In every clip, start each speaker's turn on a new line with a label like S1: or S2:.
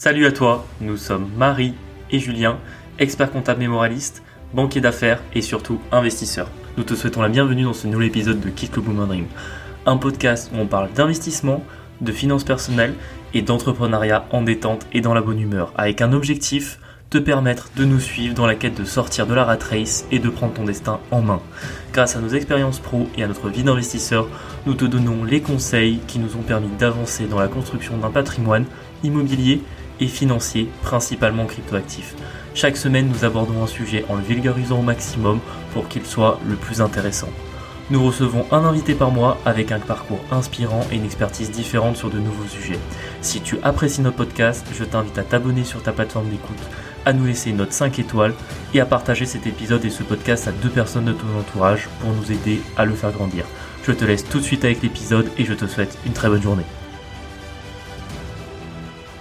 S1: Salut à toi, nous sommes Marie et Julien, experts comptables et moralistes, banquiers d'affaires et surtout investisseurs. Nous te souhaitons la bienvenue dans ce nouvel épisode de Kick le Boomer Dream, un podcast où on parle d'investissement, de finances personnelles et d'entrepreneuriat en détente et dans la bonne humeur, avec un objectif, te permettre de nous suivre dans la quête de sortir de la rat race et de prendre ton destin en main. Grâce à nos expériences pro et à notre vie d'investisseur, nous te donnons les conseils qui nous ont permis d'avancer dans la construction d'un patrimoine immobilier et financier, principalement cryptoactif. Chaque semaine, nous abordons un sujet en le vulgarisant au maximum pour qu'il soit le plus intéressant. Nous recevons un invité par mois avec un parcours inspirant et une expertise différente sur de nouveaux sujets. Si tu apprécies notre podcast, je t'invite à t'abonner sur ta plateforme d'écoute, à nous laisser une note 5 étoiles et à partager cet épisode et ce podcast à 2 personnes de ton entourage pour nous aider à le faire grandir. Je te laisse tout de suite avec l'épisode et je te souhaite une très bonne journée.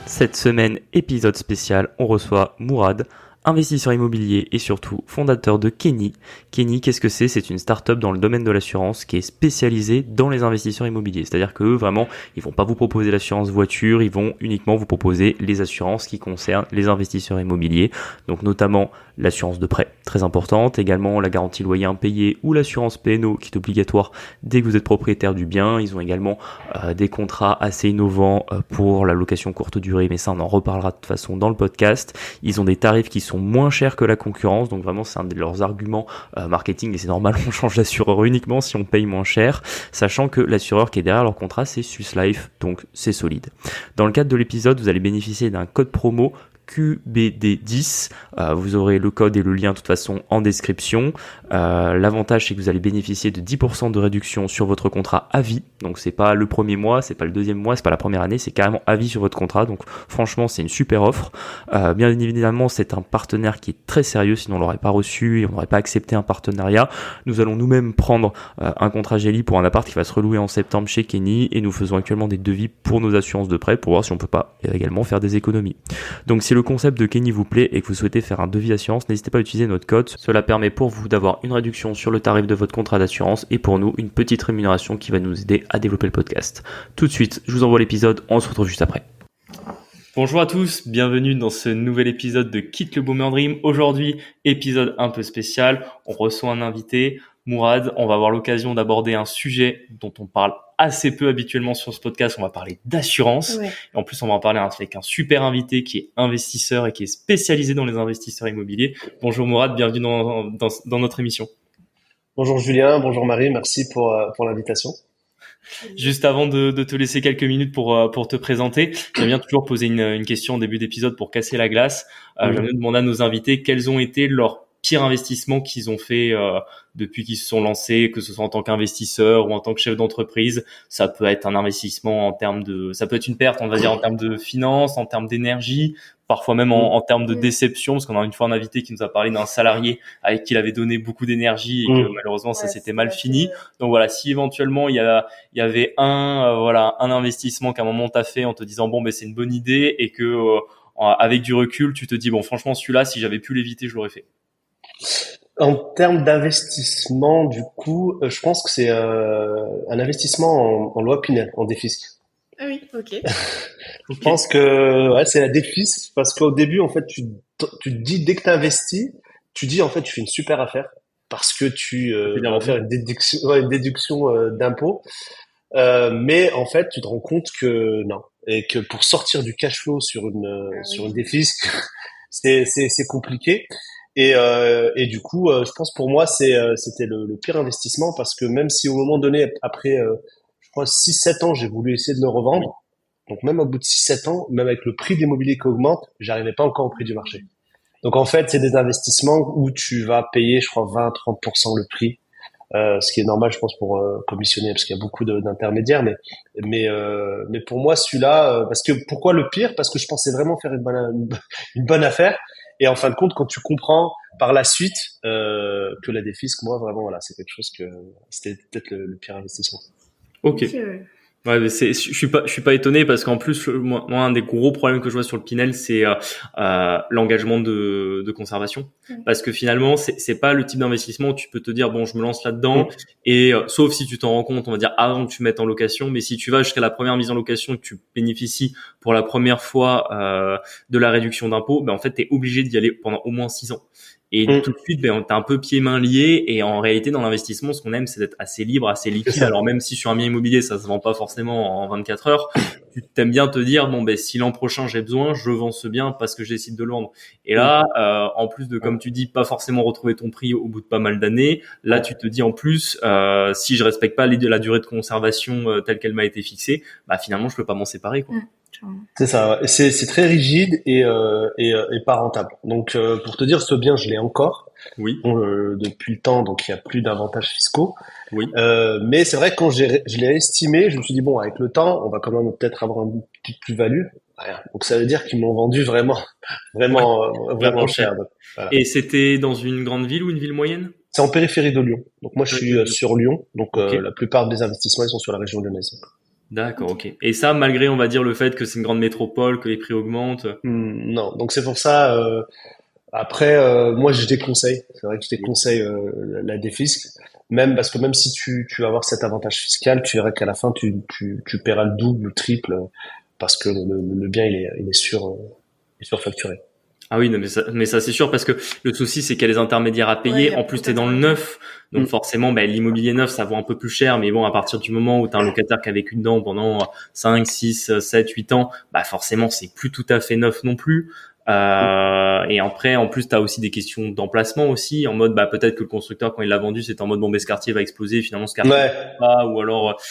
S1: Cette semaine, épisode spécial, on reçoit Mourad, investisseur immobilier et surtout fondateur de Kenny. Kenny, qu'est-ce que c'est ? C'est une start-up dans le domaine de l'assurance qui est spécialisée dans les investisseurs immobiliers. C'est-à-dire qu'eux, vraiment, ils vont pas vous proposer l'assurance voiture, ils vont uniquement vous proposer les assurances qui concernent les investisseurs immobiliers. Donc notamment l'assurance de prêt, très importante. Également la garantie loyer impayé ou l'assurance P&O qui est obligatoire dès que vous êtes propriétaire du bien. Ils ont également des contrats assez innovants pour la location courte durée, mais ça on en reparlera de toute façon dans le podcast. Ils ont des tarifs qui sont moins chers que la concurrence, donc vraiment c'est un de leurs arguments marketing et c'est normal, on change d'assureur uniquement si on paye moins cher, sachant que l'assureur qui est derrière leur contrat c'est Swiss Life, donc c'est solide. Dans le cadre de l'épisode, vous allez bénéficier d'un code promo QBD10, vous aurez le code et le lien de toute façon en description. L'avantage c'est que vous allez bénéficier de 10% de réduction sur votre contrat à vie, donc c'est pas le premier mois, c'est pas le deuxième mois, c'est pas la première année, c'est carrément à vie sur votre contrat, donc franchement c'est une super offre. Bien évidemment c'est un partenaire qui est très sérieux, sinon on l'aurait pas reçu et on n'aurait pas accepté un partenariat. Nous allons nous-mêmes prendre un contrat Gély pour un appart qui va se relouer en septembre chez Kenny et nous faisons actuellement des devis pour nos assurances de prêt pour voir si on peut pas également faire des économies. Donc si le concept de Kenny vous plaît et que vous souhaitez faire un devis assurance, n'hésitez pas à utiliser notre code. Cela permet pour vous d'avoir une réduction sur le tarif de votre contrat d'assurance et pour nous une petite rémunération qui va nous aider à développer le podcast. Tout de suite, je vous envoie l'épisode, on se retrouve juste après. Bonjour à tous, bienvenue dans ce nouvel épisode de Kick le Boomer Dream. Aujourd'hui, épisode un peu spécial, on reçoit un invité, Mourad. On va avoir l'occasion d'aborder un sujet dont on parle assez peu habituellement sur ce podcast. On va parler d'assurance. Ouais. Et en plus, on va en parler avec un super invité qui est investisseur et qui est spécialisé dans les investisseurs immobiliers. Bonjour Mourad, bienvenue dans notre émission.
S2: Bonjour Julien, bonjour Marie, merci pour l'invitation.
S1: Juste avant de te laisser quelques minutes pour te présenter, j'aime bien toujours poser une question en début d'épisode pour casser la glace. J'aime bien demander à nos invités quels ont été leurs pires investissements qu'ils ont fait depuis qu'ils se sont lancés, que ce soit en tant qu'investisseur ou en tant que chef d'entreprise. Ça peut être un investissement ça peut être une perte, on va dire, en termes de finances, en termes d'énergie, parfois même en termes de déception, parce qu'on a une fois un invité qui nous a parlé d'un salarié avec qui il avait donné beaucoup d'énergie et que malheureusement ça s'était mal fini. Donc voilà, si éventuellement il y avait un investissement qu'à un moment t'as fait en te disant bon c'est une bonne idée et que avec du recul tu te dis bon franchement celui-là si j'avais pu l'éviter je l'aurais fait.
S2: En termes d'investissement, du coup, je pense que c'est un investissement en loi Pinel, en défisque.
S3: Ah oui, ok.
S2: Je pense que c'est la défisque parce qu'au début, en fait, tu te dis dès que tu investis, tu dis en fait, tu fais une super affaire parce que tu vas faire une déduction d'impôt. Mais en fait, tu te rends compte que non et que pour sortir du cash flow sur une défisque, c'est compliqué. Et du coup, je pense pour moi, c'était le pire investissement parce que même si au moment donné, après, je crois 6-7 ans, j'ai voulu essayer de le revendre. Donc même au bout de 6-7 ans, même avec le prix de l'immobilier qui augmente, j'arrivais pas encore au prix du marché. Donc en fait, c'est des investissements où tu vas payer, je crois, 20-30% le prix. Ce qui est normal, je pense, pour commissionner, parce qu'il y a beaucoup d'intermédiaires. Mais pour moi, celui-là, parce que pourquoi le pire ? Parce que je pensais vraiment faire une bonne affaire. Et en fin de compte, quand tu comprends par la suite que la défisque, moi, vraiment, voilà, c'est quelque chose que c'était peut-être le pire investissement.
S1: Ok. Ouais, mais je suis pas étonné parce qu'en plus, moi, un des gros problèmes que je vois sur le Pinel, c'est l'engagement de conservation. Parce que finalement, c'est pas le type d'investissement où tu peux te dire bon, je me lance là-dedans
S2: Mm.
S1: et sauf si tu t'en rends compte, on va dire avant que tu mettes en location. Mais si tu vas jusqu'à la première mise en location, que tu bénéficies pour la première fois de la réduction d'impôt, ben en fait, t'es obligé d'y aller pendant au moins 6 ans. Et tout
S2: Mm.
S1: de suite, ben, t'es un peu pieds mains liés. Et en réalité, dans l'investissement, ce qu'on aime, c'est d'être assez libre, assez
S2: C'est
S1: liquide.
S2: ça.
S1: Alors même si sur un bien immobilier, ça se vend pas forcément en 24 heures, tu t'aimes bien te dire, bon, ben, si l'an prochain j'ai besoin, je vends ce bien parce que je décide de le vendre. Et
S2: Mm.
S1: là, en plus de, comme tu dis, pas forcément retrouver ton prix au bout de pas mal d'années, là, tu te dis en plus, si je respecte pas la durée de conservation telle qu'elle m'a été fixée, bah finalement, je peux pas m'en séparer, quoi.
S2: C'est ça. Ouais. C'est très rigide et pas rentable. Donc pour te dire, ce bien, je l'ai encore
S1: Oui,
S2: bon, depuis le temps, donc il y a plus d'avantages fiscaux.
S1: oui.
S2: Mais c'est vrai que quand je l'ai estimé, je me suis dit bon, avec le temps, on va quand même peut-être avoir une petite plus-value. Rien. Donc ça veut dire qu'ils m'ont vendu vraiment,
S1: Ouais,
S2: vraiment
S1: vraiment cher.
S2: cher. Donc, voilà.
S1: Et c'était dans une grande ville ou une ville moyenne?
S2: C'est en périphérie de Lyon. Donc moi, je suis sur Lyon. Donc
S1: Ok.
S2: la plupart des investissements, ils sont sur la région lyonnaise.
S1: D'accord, ok. Et ça, malgré, on va dire, le fait que c'est une grande métropole, que les prix augmentent.
S2: Non. Donc c'est pour ça. Après, moi, je déconseille. C'est vrai que je
S1: Oui.
S2: déconseille la défisque. Même parce que même si tu vas avoir cet avantage fiscal, tu verras qu'à la fin, tu paieras le double, le triple, parce que le bien, il est il est surfacturé.
S1: Ah oui, non, mais ça c'est sûr parce que le souci c'est qu'il y a les intermédiaires à
S3: Ouais, il
S1: payer.
S3: y a
S1: En
S3: beaucoup
S1: plus, t'es dans le
S3: d'intermédiaires.
S1: neuf, donc
S2: Mm.
S1: forcément, ben, l'immobilier neuf ça vaut un peu plus cher. Mais bon, à partir du moment où t'as un locataire qui a vécu dedans pendant 5, 6, 7, 8 ans, bah forcément c'est plus tout à fait neuf non plus. Et après, en plus, t'as aussi des questions d'emplacement aussi, en mode bah peut-être que le constructeur quand il l'a vendu, c'était en mode bon, ben ce quartier va exploser. Finalement, ce quartier
S2: Ouais,
S1: pas, ou alors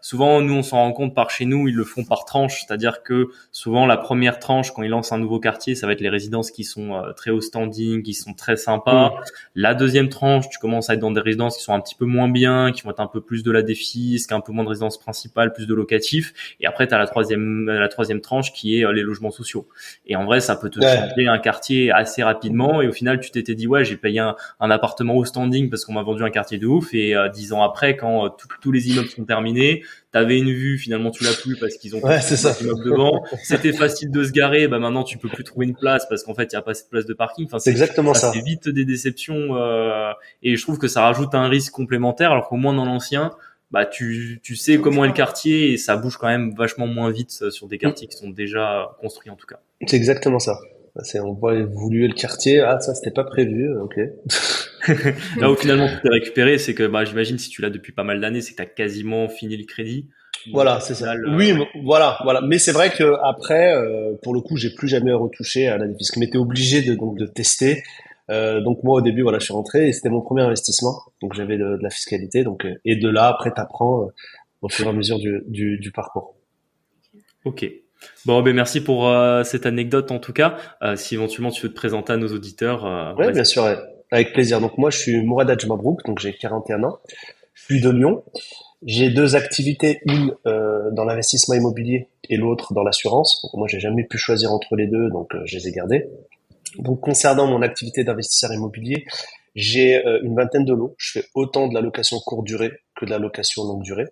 S1: souvent nous on s'en rend compte par chez nous, ils le font par tranche, c'est-à-dire que souvent la première tranche quand ils lancent un nouveau quartier, ça va être les résidences qui sont très haut standing, qui sont très sympas.
S2: mm.
S1: La deuxième tranche, tu commences à être dans des résidences qui sont un petit peu moins bien, qui vont être un peu plus de la défisque, un peu moins de résidence principale, plus de locatif. Et après tu as la troisième tranche qui est les logements sociaux. Et en vrai, ça peut te
S2: Ouais,
S1: changer un quartier assez rapidement. Et au final, tu t'étais dit ouais, j'ai payé un appartement au standing parce qu'on m'a vendu un quartier de ouf. Et 10 ans après, quand tous les immeubles sont terminés, t'avais une vue, finalement tu l'as plus parce qu'ils ont
S2: ouais,
S1: construit
S2: c'est
S1: un
S2: ça.
S1: immeuble devant. C'était facile de se garer, bah maintenant tu peux plus trouver une place parce qu'en fait il y a pas cette place de parking. Enfin
S2: C'est exactement
S1: ça fait
S2: ça.
S1: vite des déceptions et je trouve que ça rajoute un risque complémentaire alors qu'au moins dans l'ancien bah tu sais comment est le quartier et ça bouge quand même vachement moins vite sur des
S2: Mm.
S1: quartiers qui sont déjà construits en tout cas.
S2: C'est exactement ça. On voit évoluer le quartier. Ah, ça, c'était pas prévu. Ok.
S1: Là où finalement tout est récupéré, c'est que bah j'imagine si tu l'as depuis pas mal d'années, c'est que tu as quasiment fini le crédit. Donc
S2: Voilà,
S1: au
S2: c'est ça.
S1: final
S2: Oui,
S1: ouais.
S2: voilà, voilà. Mais c'est vrai que après, pour le coup, j'ai plus jamais retouché à la défisque. Mais t'es obligé de tester. Donc moi, au début, voilà, je suis rentré et c'était mon premier investissement. Donc j'avais de la fiscalité. Donc et de là, après, t'apprends au fur et à mesure du parcours.
S1: Ok. Bon, ben merci pour cette anecdote en tout cas. Si éventuellement tu veux te présenter à nos auditeurs,
S2: Ouais,
S1: vas-y.
S2: bien sûr, ouais. Avec plaisir. Donc moi, je suis Mourad Mabrouk, donc j'ai 41 ans. Je suis de Lyon. J'ai deux activités, une dans l'investissement immobilier et l'autre dans l'assurance. Donc, moi, j'ai jamais pu choisir entre les deux, donc je les ai gardés. Donc concernant mon activité d'investisseur immobilier, j'ai une vingtaine de lots. Je fais autant de la location courte durée que de la location longue durée.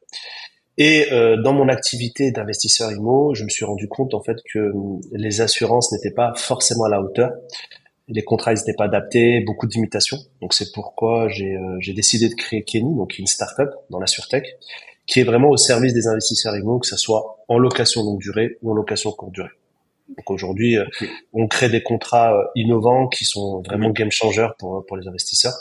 S2: Et dans mon activité d'investisseur immo, je me suis rendu compte en fait que les assurances n'étaient pas forcément à la hauteur. Les contrats n'étaient pas adaptés, beaucoup d'imitations. Donc c'est pourquoi j'ai décidé de créer Kenny, donc une start-up dans la surtech, qui est vraiment au service des investisseurs immo, que ce soit en location longue durée ou en location courte durée. Donc aujourd'hui,
S1: Ok.
S2: on crée des contrats innovants qui sont vraiment
S1: Oui.
S2: game changers pour les investisseurs.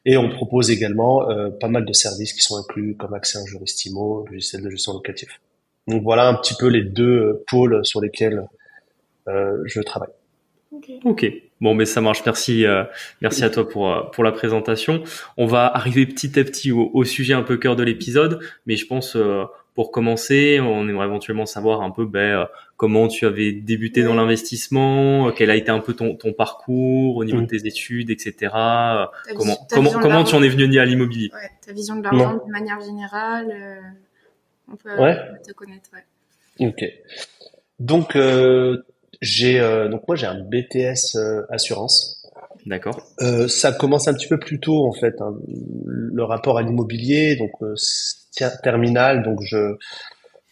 S2: Et on propose également pas mal de services qui sont inclus, comme accès à un juriste IMO, logiciel de gestion locatif. Donc voilà un petit peu les deux pôles sur lesquels je travaille.
S3: Ok.
S1: Ok. Bon, mais ça marche. Merci, merci à toi pour la présentation. On va arriver petit à petit au sujet un peu cœur de l'épisode, mais je pense pour commencer, on aimerait éventuellement savoir un peu comment tu avais débuté dans
S3: Ouais.
S1: l'investissement, quel a été un peu ton parcours au niveau de
S2: Mm.
S1: tes études, etc.
S3: Ta vision de
S1: Comment tu
S3: l'argent.
S1: en es venu à l'immobilier?
S3: Ouais, ta vision de
S2: Non.
S3: l'argent de manière générale.
S2: Ouais.
S3: On peut te connaître, ouais.
S2: Ok. Donc donc moi j'ai un BTS assurance.
S1: D'accord.
S2: Ça commence un petit peu plus tôt en fait, hein, le rapport à l'immobilier, donc terminal, donc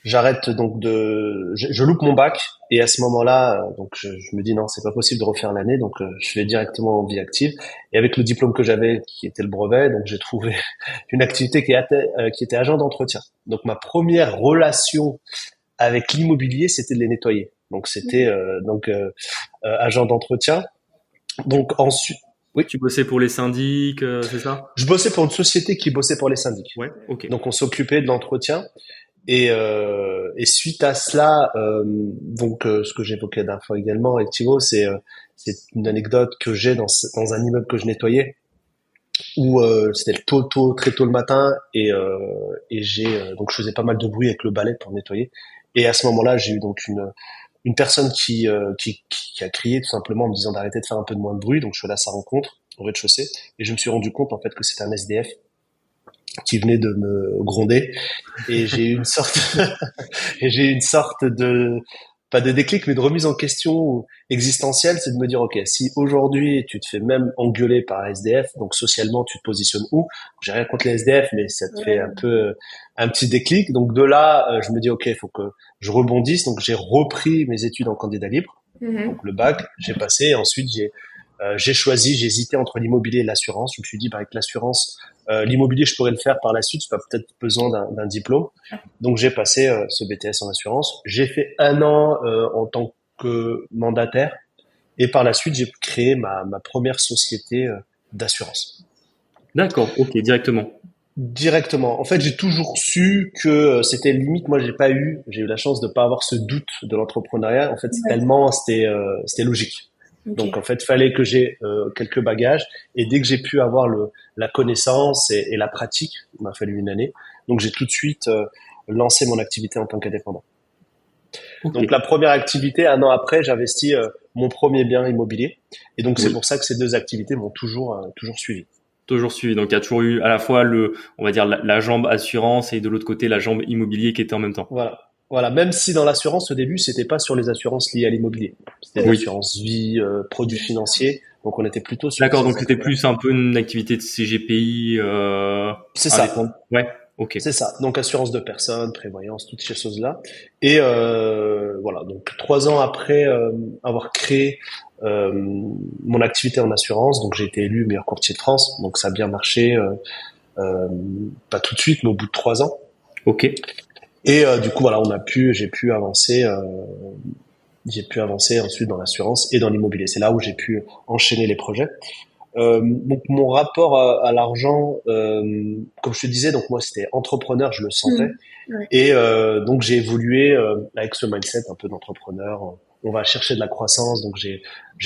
S2: j'arrête donc je loupe mon bac et à ce moment-là, donc je me dis non, c'est pas possible de refaire l'année, donc je vais directement en vie active. Et avec le diplôme que j'avais, qui était le brevet, donc j'ai trouvé une activité qui était agent d'entretien. Donc ma première relation avec l'immobilier, c'était de les nettoyer. Donc c'était agent d'entretien. Donc ensuite, oui.
S1: Tu bossais pour les syndics, c'est ça?
S2: Je bossais pour une société qui bossait pour les syndics.
S1: Ouais, ok.
S2: Donc on s'occupait de l'entretien. Et suite à cela, ce que j'évoquais d'un fois également avec Thibaut, c'est une anecdote que j'ai dans un immeuble que je nettoyais où c'était très tôt le matin et donc je faisais pas mal de bruit avec le balai pour nettoyer. Et à ce moment-là, j'ai eu donc une personne qui a crié tout simplement en me disant d'arrêter de faire un peu de moins de bruit. Donc je suis allé à sa rencontre au rez-de-chaussée et je me suis rendu compte en fait que c'était un SDF qui venait de me gronder et j'ai eu une sorte de pas de déclic mais de remise en question existentielle, c'est de me dire ok, si aujourd'hui tu te fais même engueuler par un SDF, donc socialement tu te positionnes où? J'ai rien contre les SDF mais ça te fait un peu un petit déclic, donc de là je me dis ok, il faut que je rebondisse, donc j'ai repris mes études en candidat libre, donc le bac j'ai passé et ensuite j'ai hésité entre l'immobilier et l'assurance. Je me suis dit, avec l'assurance, l'immobilier, je pourrais le faire par la suite. J'ai pas peut-être besoin d'un diplôme. Donc, j'ai passé ce BTS en assurance. J'ai fait 1 an en tant que mandataire. Et par la suite, j'ai créé ma première société d'assurance.
S1: D'accord, ok, directement.
S2: Directement. En fait, j'ai toujours su que c'était limite. Moi, j'ai eu la chance de pas avoir ce doute de l'entrepreneuriat. En fait, c'était logique. Okay. Donc en fait, fallait que j'ai quelques bagages et dès que j'ai pu avoir la connaissance et la pratique, il m'a fallu 1 année. Donc j'ai tout de suite lancé mon activité en tant qu'indépendant. Okay. Donc la première activité, 1 an après, j'investis mon premier bien immobilier et donc c'est pour ça que ces 2 activités m'ont toujours suivi.
S1: Toujours suivi. Donc il y a toujours eu à la fois on va dire la jambe assurance et de l'autre côté la jambe immobilier qui était en même temps.
S2: Voilà, même si dans l'assurance au début c'était pas sur les assurances liées à l'immobilier, c'était l'assurance vie, produits financiers, donc on était plutôt sur.
S1: D'accord, donc c'était plus un peu une activité de CGPI.
S2: C'est ça.
S1: Ouais, ok.
S2: C'est ça. Donc assurance de personnes, prévoyance, toutes ces choses-là. Et voilà, donc 3 ans après avoir créé mon activité en assurance, donc j'ai été élu meilleur courtier de France, donc ça a bien marché, pas tout de suite, mais au bout de 3 ans.
S1: Ok.
S2: Et du coup voilà, j'ai pu avancer ensuite dans l'assurance et dans l'immobilier. C'est là où j'ai pu enchaîner les projets. Donc mon rapport à l'argent, comme je te disais, donc moi c'était entrepreneur, je le sentais, et donc j'ai évolué avec ce mindset un peu d'entrepreneur. On va chercher de la croissance, donc j'ai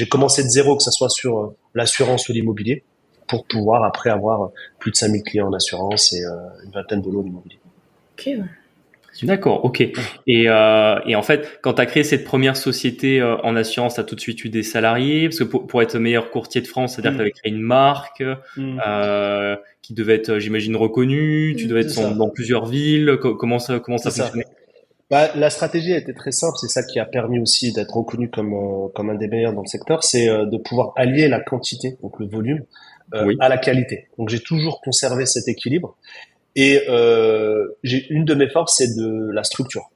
S2: commencé de zéro, que ça soit sur l'assurance ou l'immobilier, pour pouvoir après avoir plus de 5000 clients en assurance et une vingtaine de lots d'immobilier.
S3: Ok. Ouais.
S1: D'accord, ok. Et en fait, quand tu as créé cette première société en assurance, tu as tout de suite eu des salariés, parce que pour être meilleur courtier de France, c'est-à-dire que tu avais créé une marque qui devait être, j'imagine, reconnue, tu devais être dans plusieurs villes. Comment ça fonctionnait?
S2: La stratégie a été très simple, c'est ça qui a permis aussi d'être reconnu comme un des meilleurs dans le secteur, c'est de pouvoir allier la quantité, donc le volume, à la qualité. Donc j'ai toujours conservé cet équilibre. Et une de mes forces, c'est de la structure.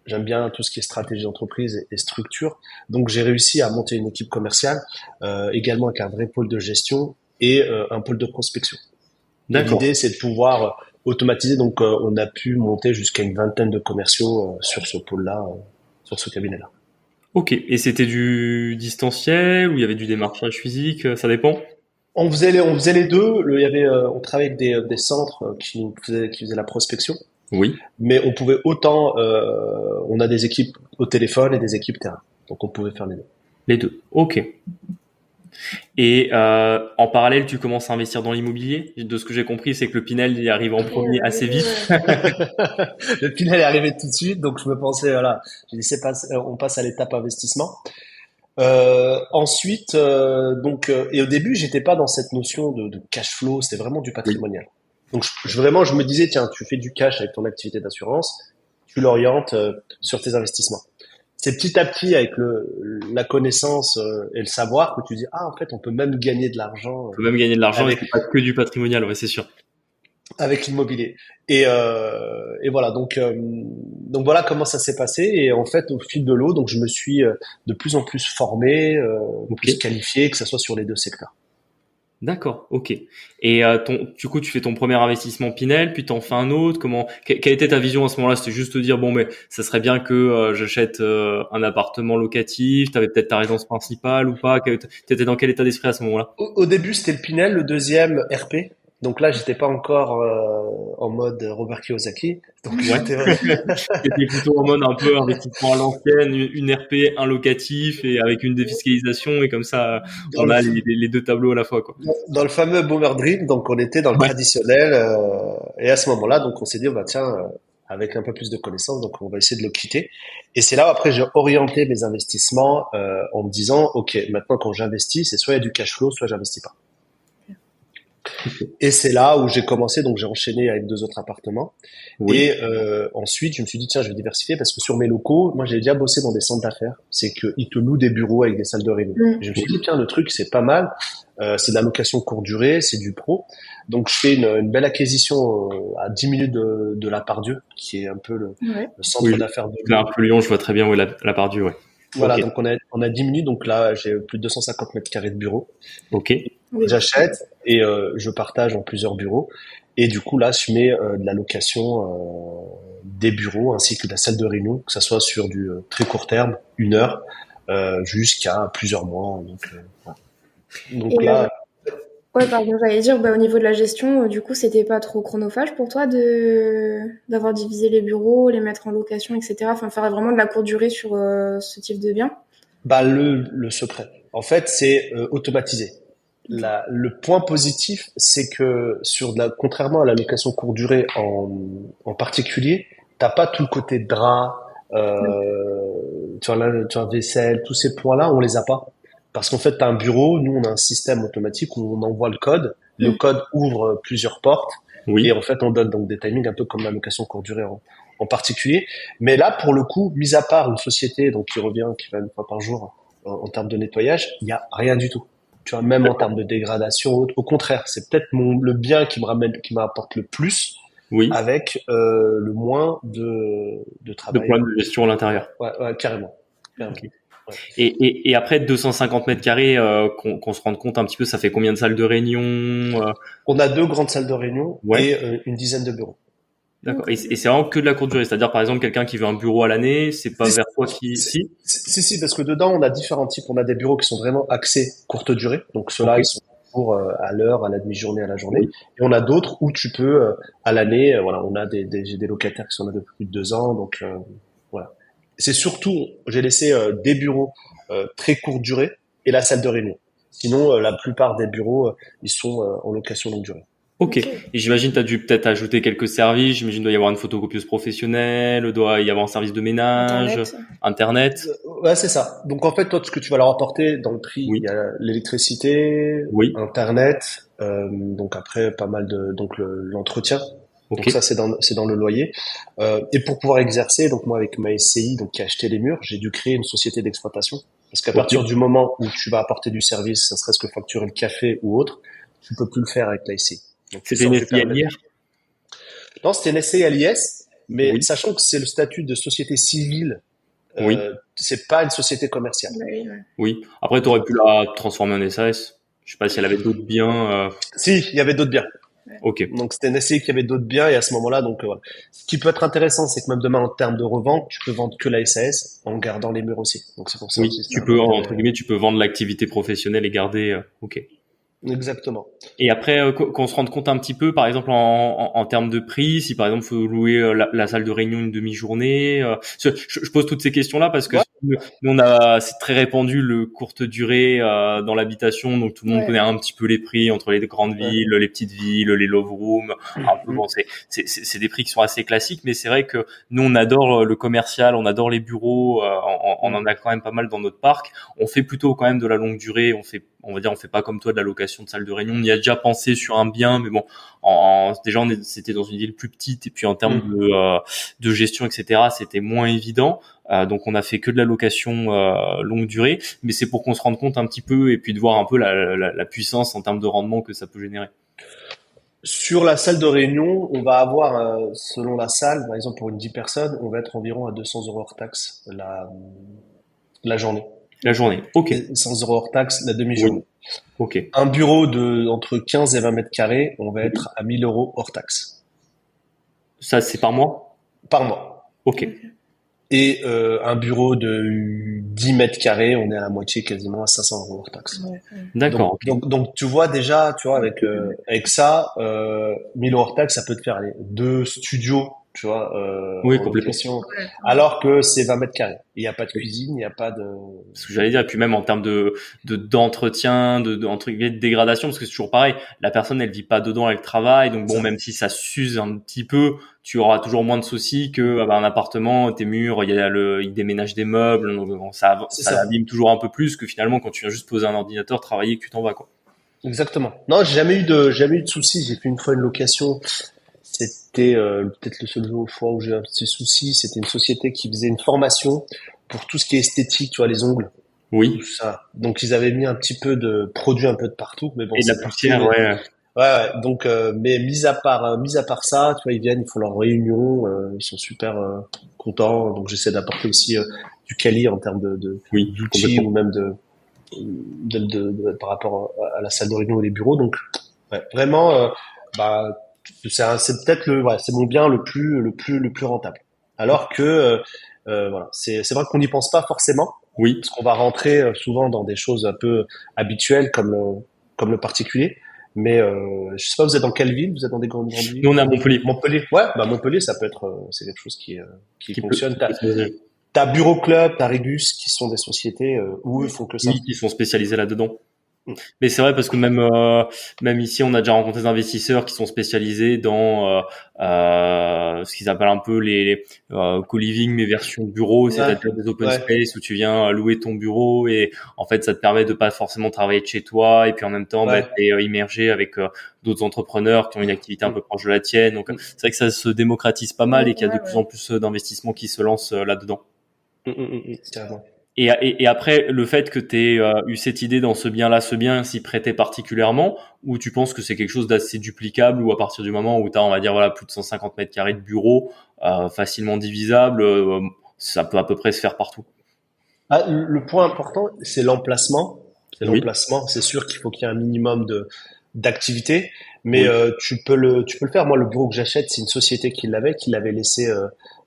S2: J'aime bien tout ce qui est stratégie d'entreprise et structure. Donc j'ai réussi à monter une équipe commerciale, également avec un vrai pôle de gestion et un pôle de prospection. L'idée, c'est de pouvoir automatiser. Donc on a pu monter jusqu'à une vingtaine de commerciaux sur ce pôle-là, sur ce cabinet-là.
S1: Ok. Et c'était du distanciel ou il y avait du démarchage physique? Ça dépend.
S2: On faisait les deux. On travaillait avec des centres qui faisaient la prospection.
S1: Oui.
S2: Mais on pouvait on a des équipes au téléphone et des équipes terrain. Donc on pouvait faire les deux.
S1: Les deux. Ok. Et en parallèle, tu commences à investir dans l'immobilier. De ce que j'ai compris, c'est que le Pinel il arrive en premier assez vite.
S2: Le Pinel est arrivé tout de suite, donc je me pensais voilà, j'ai dit on passe à l'étape investissement. Ensuite, et au début, j'étais pas dans cette notion de cash flow, c'était vraiment du patrimonial. Donc, je me disais, tiens, tu fais du cash avec ton activité d'assurance, tu l'orientes sur tes investissements. C'est petit à petit, avec la connaissance et le savoir que tu dis, ah, en fait, on peut même gagner de l'argent
S1: On peut même gagner de l'argent et
S2: avec
S1: c'est pas que du patrimonial, ouais, c'est sûr.
S2: avec l'immobilier. Et voilà, donc voilà comment ça s'est passé. Et en fait, au fil de l'eau, donc je me suis de plus en plus formé,
S1: Ok.
S2: plus qualifié, que ce soit sur les deux secteurs.
S1: D'accord, ok. Et du coup, tu fais ton premier investissement Pinel, puis t'en fais un autre. Quelle était ta vision à ce moment-là? C'était juste te dire bon, mais ça serait bien que j'achète un appartement locatif. T'avais peut-être ta résidence principale ou pas? T'étais dans quel état d'esprit à ce moment-là?
S2: Au début, c'était le Pinel, le deuxième RP. Donc là, j'étais pas encore en mode Robert Kiyosaki. Donc
S1: Ouais. C'était plutôt en mode un peu investissement à l'ancienne, une RP, un locatif et avec une défiscalisation et comme ça,
S2: dans
S1: on
S2: le,
S1: a les deux tableaux à la fois, quoi.
S2: dans le fameux Boomer Dream. Donc on était dans le
S1: Ouais.
S2: traditionnel. Et à ce moment-là, donc on s'est dit, bah tiens, avec un peu plus de connaissances, donc on va essayer de le quitter. Et c'est là où après j'ai orienté mes investissements en me disant, ok, maintenant quand j'investis, c'est soit il y a du cash flow, soit j'investis pas. Et c'est là où j'ai commencé, donc j'ai enchaîné avec deux autres appartements.
S1: Oui.
S2: Et ensuite, je me suis dit, tiens, je vais diversifier parce que sur mes locaux, moi j'ai déjà bossé dans des centres d'affaires. C'est qu'ils te louent des bureaux avec des salles de réunion. Et je me suis dit, tiens, le truc, c'est pas mal. C'est de la location courte durée, c'est du pro. Donc je fais une belle acquisition à 10 minutes de la Part-Dieu, qui est un peu le centre
S1: Oui.
S2: d'affaires de
S1: Là, un peu Lyon, je vois très bien où est la Part-Dieu, ouais.
S2: Voilà,
S1: Ok.
S2: donc on a 10 minutes, donc là j'ai plus de 250 mètres carrés de bureau.
S1: Ok.
S2: J'achète et je partage en plusieurs bureaux. Et du coup, là, je mets de la location des bureaux ainsi que de la salle de réunion, que ça soit sur du très court terme, 1 heure, jusqu'à plusieurs mois. Voilà. Donc
S3: Et
S2: là,
S3: ouais, pardon, j'allais dire, au niveau de la gestion, du coup, c'était pas trop chronophage pour toi d'avoir divisé les bureaux, les mettre en location, etc. Enfin, faire vraiment de la courte durée sur ce type de bien.
S2: bah, le secret, en fait, c'est automatisé. Le point positif, c'est que contrairement à la location courte durée en particulier, t'as pas tout le côté drap, tu vois, vaisselle, tous ces points-là, on les a pas. Parce qu'en fait, t'as un bureau, nous, on a un système automatique où on envoie le code ouvre plusieurs portes, et
S1: Oui.
S2: en fait, on donne donc des timings un peu comme la location courte durée en particulier. Mais là, pour le coup, mis à part une société donc qui revient, qui va une fois par jour en termes de nettoyage, il y a rien du tout. Tu vois, même en termes de dégradation, au contraire, c'est peut-être le bien qui m'apporte le plus
S1: Oui.
S2: avec le moins de
S1: De
S2: travail.
S1: problème de gestion à l'intérieur.
S2: Ouais, carrément.
S1: Okay. Ouais. Et après 250 mètres carrés, qu'on se rende compte un petit peu, ça fait combien de salles de réunion
S2: On a 2 grandes salles de réunion
S1: Ouais.
S2: et une dizaine de bureaux.
S1: D'accord. Et c'est vraiment que de la courte durée, c'est-à-dire par exemple quelqu'un qui veut un bureau à l'année, c'est pas vers toi qui
S2: Si, parce que dedans on a différents types. On a des bureaux qui sont vraiment axés courte durée, donc ceux-là ils sont pour à l'heure, à la demi-journée, à la journée.
S1: Oui.
S2: Et on a d'autres où tu peux à l'année. Voilà, on a j'ai des locataires qui sont là depuis plus de 2 ans, donc voilà. C'est surtout j'ai laissé des bureaux très courte durée et la salle de réunion. Sinon la plupart des bureaux ils sont en location longue durée.
S1: Ok. Et j'imagine tu as dû peut-être ajouter quelques services. J'imagine doit y avoir une photocopieuse professionnelle, doit y avoir un service de ménage, Internet.
S2: Ouais, c'est ça. Donc en fait, toi, ce que tu vas leur apporter dans le prix, il y a l'électricité, Internet, donc après pas mal de l'entretien. Donc ça c'est dans le loyer. Et pour pouvoir exercer, donc moi avec ma SCI, donc qui a acheté les murs, j'ai dû créer une société d'exploitation. Parce qu'à partir du moment où tu vas apporter du service, ça serait-ce que facturer le café ou autre, tu peux plus le faire avec la SCI.
S1: C'était une SCI à l'IR?
S2: Non, c'était une SCI à l'IS, mais sachant que c'est le statut de société civile, c'est pas une société commerciale.
S1: Oui. Après, tu aurais pu la transformer en SAS. Je sais pas si elle avait d'autres biens.
S2: Si, il y avait d'autres biens.
S1: Ok.
S2: Donc c'était une SCI qui avait d'autres biens et à ce moment-là, donc voilà. Ce qui peut être intéressant, c'est que même demain en termes de revente, tu peux vendre que la SAS en gardant les murs aussi. Donc c'est pour ça.
S1: Oui, tu peux entre guillemets, tu peux vendre l'activité professionnelle et garder. Ok.
S2: Exactement.
S1: Et après, qu'on se rende compte un petit peu, par exemple, en termes de prix, si par exemple, faut louer la salle de réunion une demi-journée. Je pose toutes ces questions-là parce que nous, c'est très répandu le courte durée dans l'habitation, donc tout le monde connaît un petit peu les prix entre les grandes villes, les petites villes, les love rooms. Un peu, bon, c'est des prix qui sont assez classiques, mais c'est vrai que nous, on adore le commercial, on adore les bureaux, on en a quand même pas mal dans notre parc. On fait plutôt quand même de la longue durée, on fait pas comme toi de la location location de salle de réunion. On y a déjà pensé sur un bien, mais bon, déjà c'était dans une ville plus petite et puis en termes de gestion, etc., c'était moins évident. Donc on a fait que de la location longue durée, mais c'est pour qu'on se rende compte un petit peu et puis de voir un peu la puissance en termes de rendement que ça peut générer.
S2: Sur la salle de réunion, on va avoir, selon la salle, par exemple pour une 10 personnes, on va être environ à 200 € hors taxe la journée.
S1: La journée, ok.
S2: 100 € hors taxe la demi-journée.
S1: Oui. Ok.
S2: Un bureau de entre 15 et 20 mètres carrés, on va être à 1000 € hors taxe.
S1: Ça, c'est par mois?
S2: Par mois.
S1: Ok.
S2: Et un bureau de 10 mètres carrés, on est à la moitié, quasiment à 500 € hors taxe.
S1: D'accord.
S2: Donc tu vois déjà, tu vois, avec ça, 1000 € hors taxe, ça peut te faire aller 2 studios, tu vois,
S1: oui,
S2: en
S1: complètement.
S2: location, alors que c'est 20 mètres carrés. Il n'y a pas de cuisine, il n'y a pas de...
S1: Ce que j'allais dire, et puis même en termes d'entretien, entre guillemets, de dégradation, parce que c'est toujours pareil, la personne, elle vit pas dedans, elle travaille, donc bon, même si ça s'use un petit peu, tu auras toujours moins de soucis que un appartement, tes murs, il déménage des meubles, donc bon, ça abîme toujours un peu plus que finalement quand tu viens juste poser un ordinateur, travailler et que tu t'en vas, quoi.
S2: Exactement. Non, j'ai jamais eu de soucis. J'ai fait une fois une location. C'était peut-être le seul fois où j'ai eu un petit souci. C'était une société qui faisait une formation pour tout ce qui est esthétique, tu vois, les ongles.
S1: Oui.
S2: Tout ça. Donc ils avaient mis un petit peu de produits un peu de partout, mais bon.
S1: Et de la poussière, ouais.
S2: Ouais. Donc, mais mis à part ça, tu vois, ils viennent, ils font leur réunion, ils sont super contents. Donc j'essaie d'apporter aussi du quali en termes d'outils ou même par rapport à la salle de réunion et les bureaux. Donc, ouais, vraiment, c'est peut-être c'est mon bien le plus rentable. Alors que, voilà, c'est vrai qu'on n'y pense pas forcément.
S1: Oui.
S2: Parce qu'on va rentrer souvent dans des choses un peu habituelles comme le particulier. Mais je sais pas, vous êtes dans quelle ville? Vous êtes dans des grandes villes?
S1: Nous, on est à Montpellier.
S2: Montpellier. Ouais, Montpellier, ça peut être, c'est quelque chose qui fonctionne. T'as Bureau Club, t'as Regus, qui sont des sociétés où eux font que ça.
S1: Oui, qui sont spécialisés là-dedans. Mais c'est vrai parce que même ici, on a déjà rencontré des investisseurs qui sont spécialisés dans ce qu'ils appellent un peu les co-living mais version bureau, c'est-à-dire des open space où tu viens louer ton bureau et en fait ça te permet de pas forcément travailler de chez toi et puis en même temps t'es immergé avec d'autres entrepreneurs qui ont une activité un peu proche de la tienne. Donc c'est vrai que ça se démocratise pas mal et qu'il y a de plus en plus d'investissements qui se lancent là-dedans.
S2: Carrément.
S1: Et après, le fait que tu aies eu cette idée dans ce bien s'y prêtait particulièrement, ou tu penses que c'est quelque chose d'assez duplicable, ou à partir du moment où tu as, on va dire, voilà, plus de 150 mètres carrés de bureau, facilement divisable, ça peut à peu près se faire partout.
S2: Le point important, c'est l'emplacement. L'emplacement. C'est sûr qu'il faut qu'il y ait un minimum d'activité, mais tu peux le faire. Moi, le bureau que j'achète, c'est une société qui l'avait laissé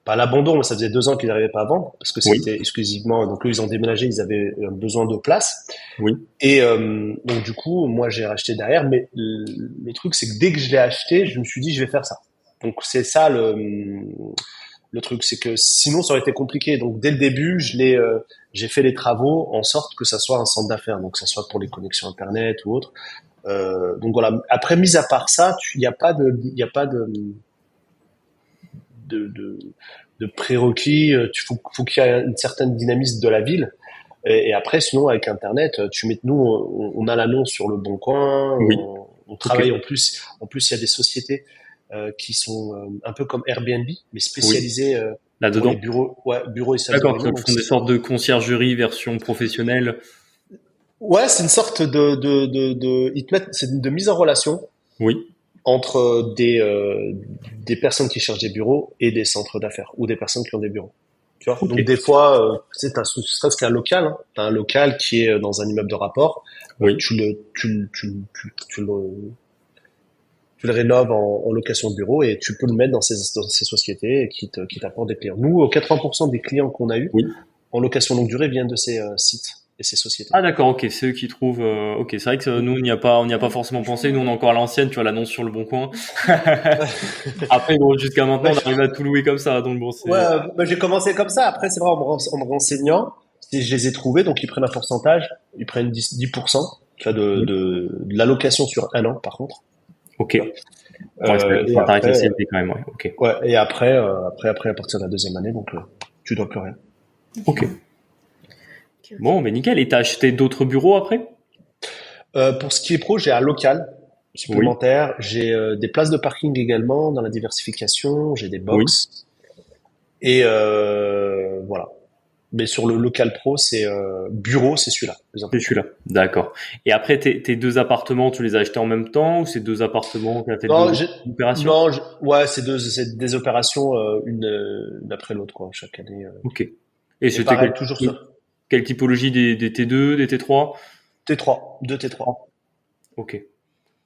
S2: pas à l'abandon, mais ça faisait 2 ans qu'ils n'arrivaient pas à vendre parce que c'était exclusivement. Donc eux, ils ont déménagé, ils avaient besoin de place.
S1: Oui.
S2: Et donc du coup, moi, j'ai racheté derrière. Mais le truc, c'est que dès que je l'ai acheté, je me suis dit, je vais faire ça. Donc c'est ça le truc, c'est que sinon ça aurait été compliqué. Donc dès le début, j'ai fait les travaux en sorte que ça soit un centre d'affaires, donc que ça soit pour les connexions internet ou autre. Donc voilà. Après, mis à part ça, il n'y a pas de prérequis. Faut qu'il y ait une certaine dynamisme de la ville. Et après, sinon, avec Internet, nous, on a l'annonce sur le Bon Coin. On travaille en plus. En plus, il y a des sociétés qui sont un peu comme Airbnb, mais spécialisées
S1: là-dedans.
S2: Pour les bureaux et salles de réunion.
S1: D'accord, font des sortes de conciergerie version professionnelle.
S2: Ouais, c'est une sorte c'est de mise en relation.
S1: Oui.
S2: Entre des personnes qui cherchent des bureaux et des centres d'affaires ou des personnes qui ont des bureaux. Tu vois. Donc des fois, c'est serait-ce qu'un local. Hein. T'as un local qui est dans un immeuble de rapport.
S1: Oui.
S2: Tu le rénoves en location de bureau et tu peux le mettre dans ces sociétés qui t'apportent des clients. Nous, 80% des clients qu'on a eu en location longue durée viennent de ces sites et ces sociétés.
S1: Ah d'accord, ok, c'est eux qui trouvent. Ok, c'est vrai que nous on n'y a pas forcément pensé. Nous on est encore à l'ancienne, tu vois, l'annonce sur le Bon Coin. Après bon, jusqu'à maintenant, on arrive à tout louer comme ça, donc bon.
S2: J'ai commencé comme ça. Après, c'est vrai, en me renseignant, je les ai trouvés, donc ils prennent un pourcentage, ils prennent 10% tu vois, de l'allocation sur 1 an, par contre.
S1: Ok. Ça t'arrête la CLP quand même, ouais. Ok.
S2: Ouais. Et après, à partir de la 2e année, donc tu dois plus rien.
S1: Ok. Bon, ben nickel. Et t'as acheté d'autres bureaux après?
S2: Pour ce qui est pro, j'ai un local
S4: Oui,
S2: supplémentaire. J'ai des places de parking également dans la diversification. J'ai des
S4: oui.
S2: box. Et voilà. Mais sur le local pro, c'est bureau, c'est celui-là, plus
S4: C'est
S2: important.
S4: celui-là. D'accord. Et après, tes deux appartements, tu les as achetés en même temps ou c'est deux appartements qui ont fait deux
S2: Non,
S4: opérations?
S2: non, ouais, c'est des opérations une après l'autre quoi, chaque année.
S4: Ok. Et
S2: Et
S4: c'était
S2: pareil, toujours ça.
S4: quelle typologie des T2, des T3?
S2: T3, deux T3.
S4: Ok.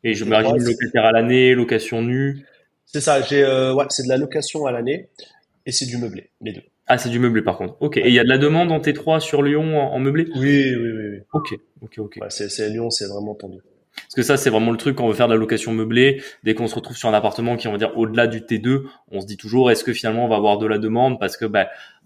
S4: Et je
S2: T3,
S4: m'imagine locataire à l'année, location nue.
S2: c'est ça. J'ai ouais, c'est de la location à l'année et c'est du meublé, les deux.
S4: Ah, c'est du meublé par contre. Ok. Et il
S2: Ouais.
S4: y a de la demande en T3 sur Lyon en meublé?
S2: Oui, oui, oui, oui.
S4: Ok. Ok, ok.
S2: Ouais, c'est Lyon, c'est vraiment tendu.
S4: Parce que ça, c'est vraiment le truc quand on veut faire de la location meublée. Dès qu'on se retrouve sur un appartement qui, on va dire, au-delà du T2, on se dit toujours, est-ce que finalement on va avoir de la demande? Parce que,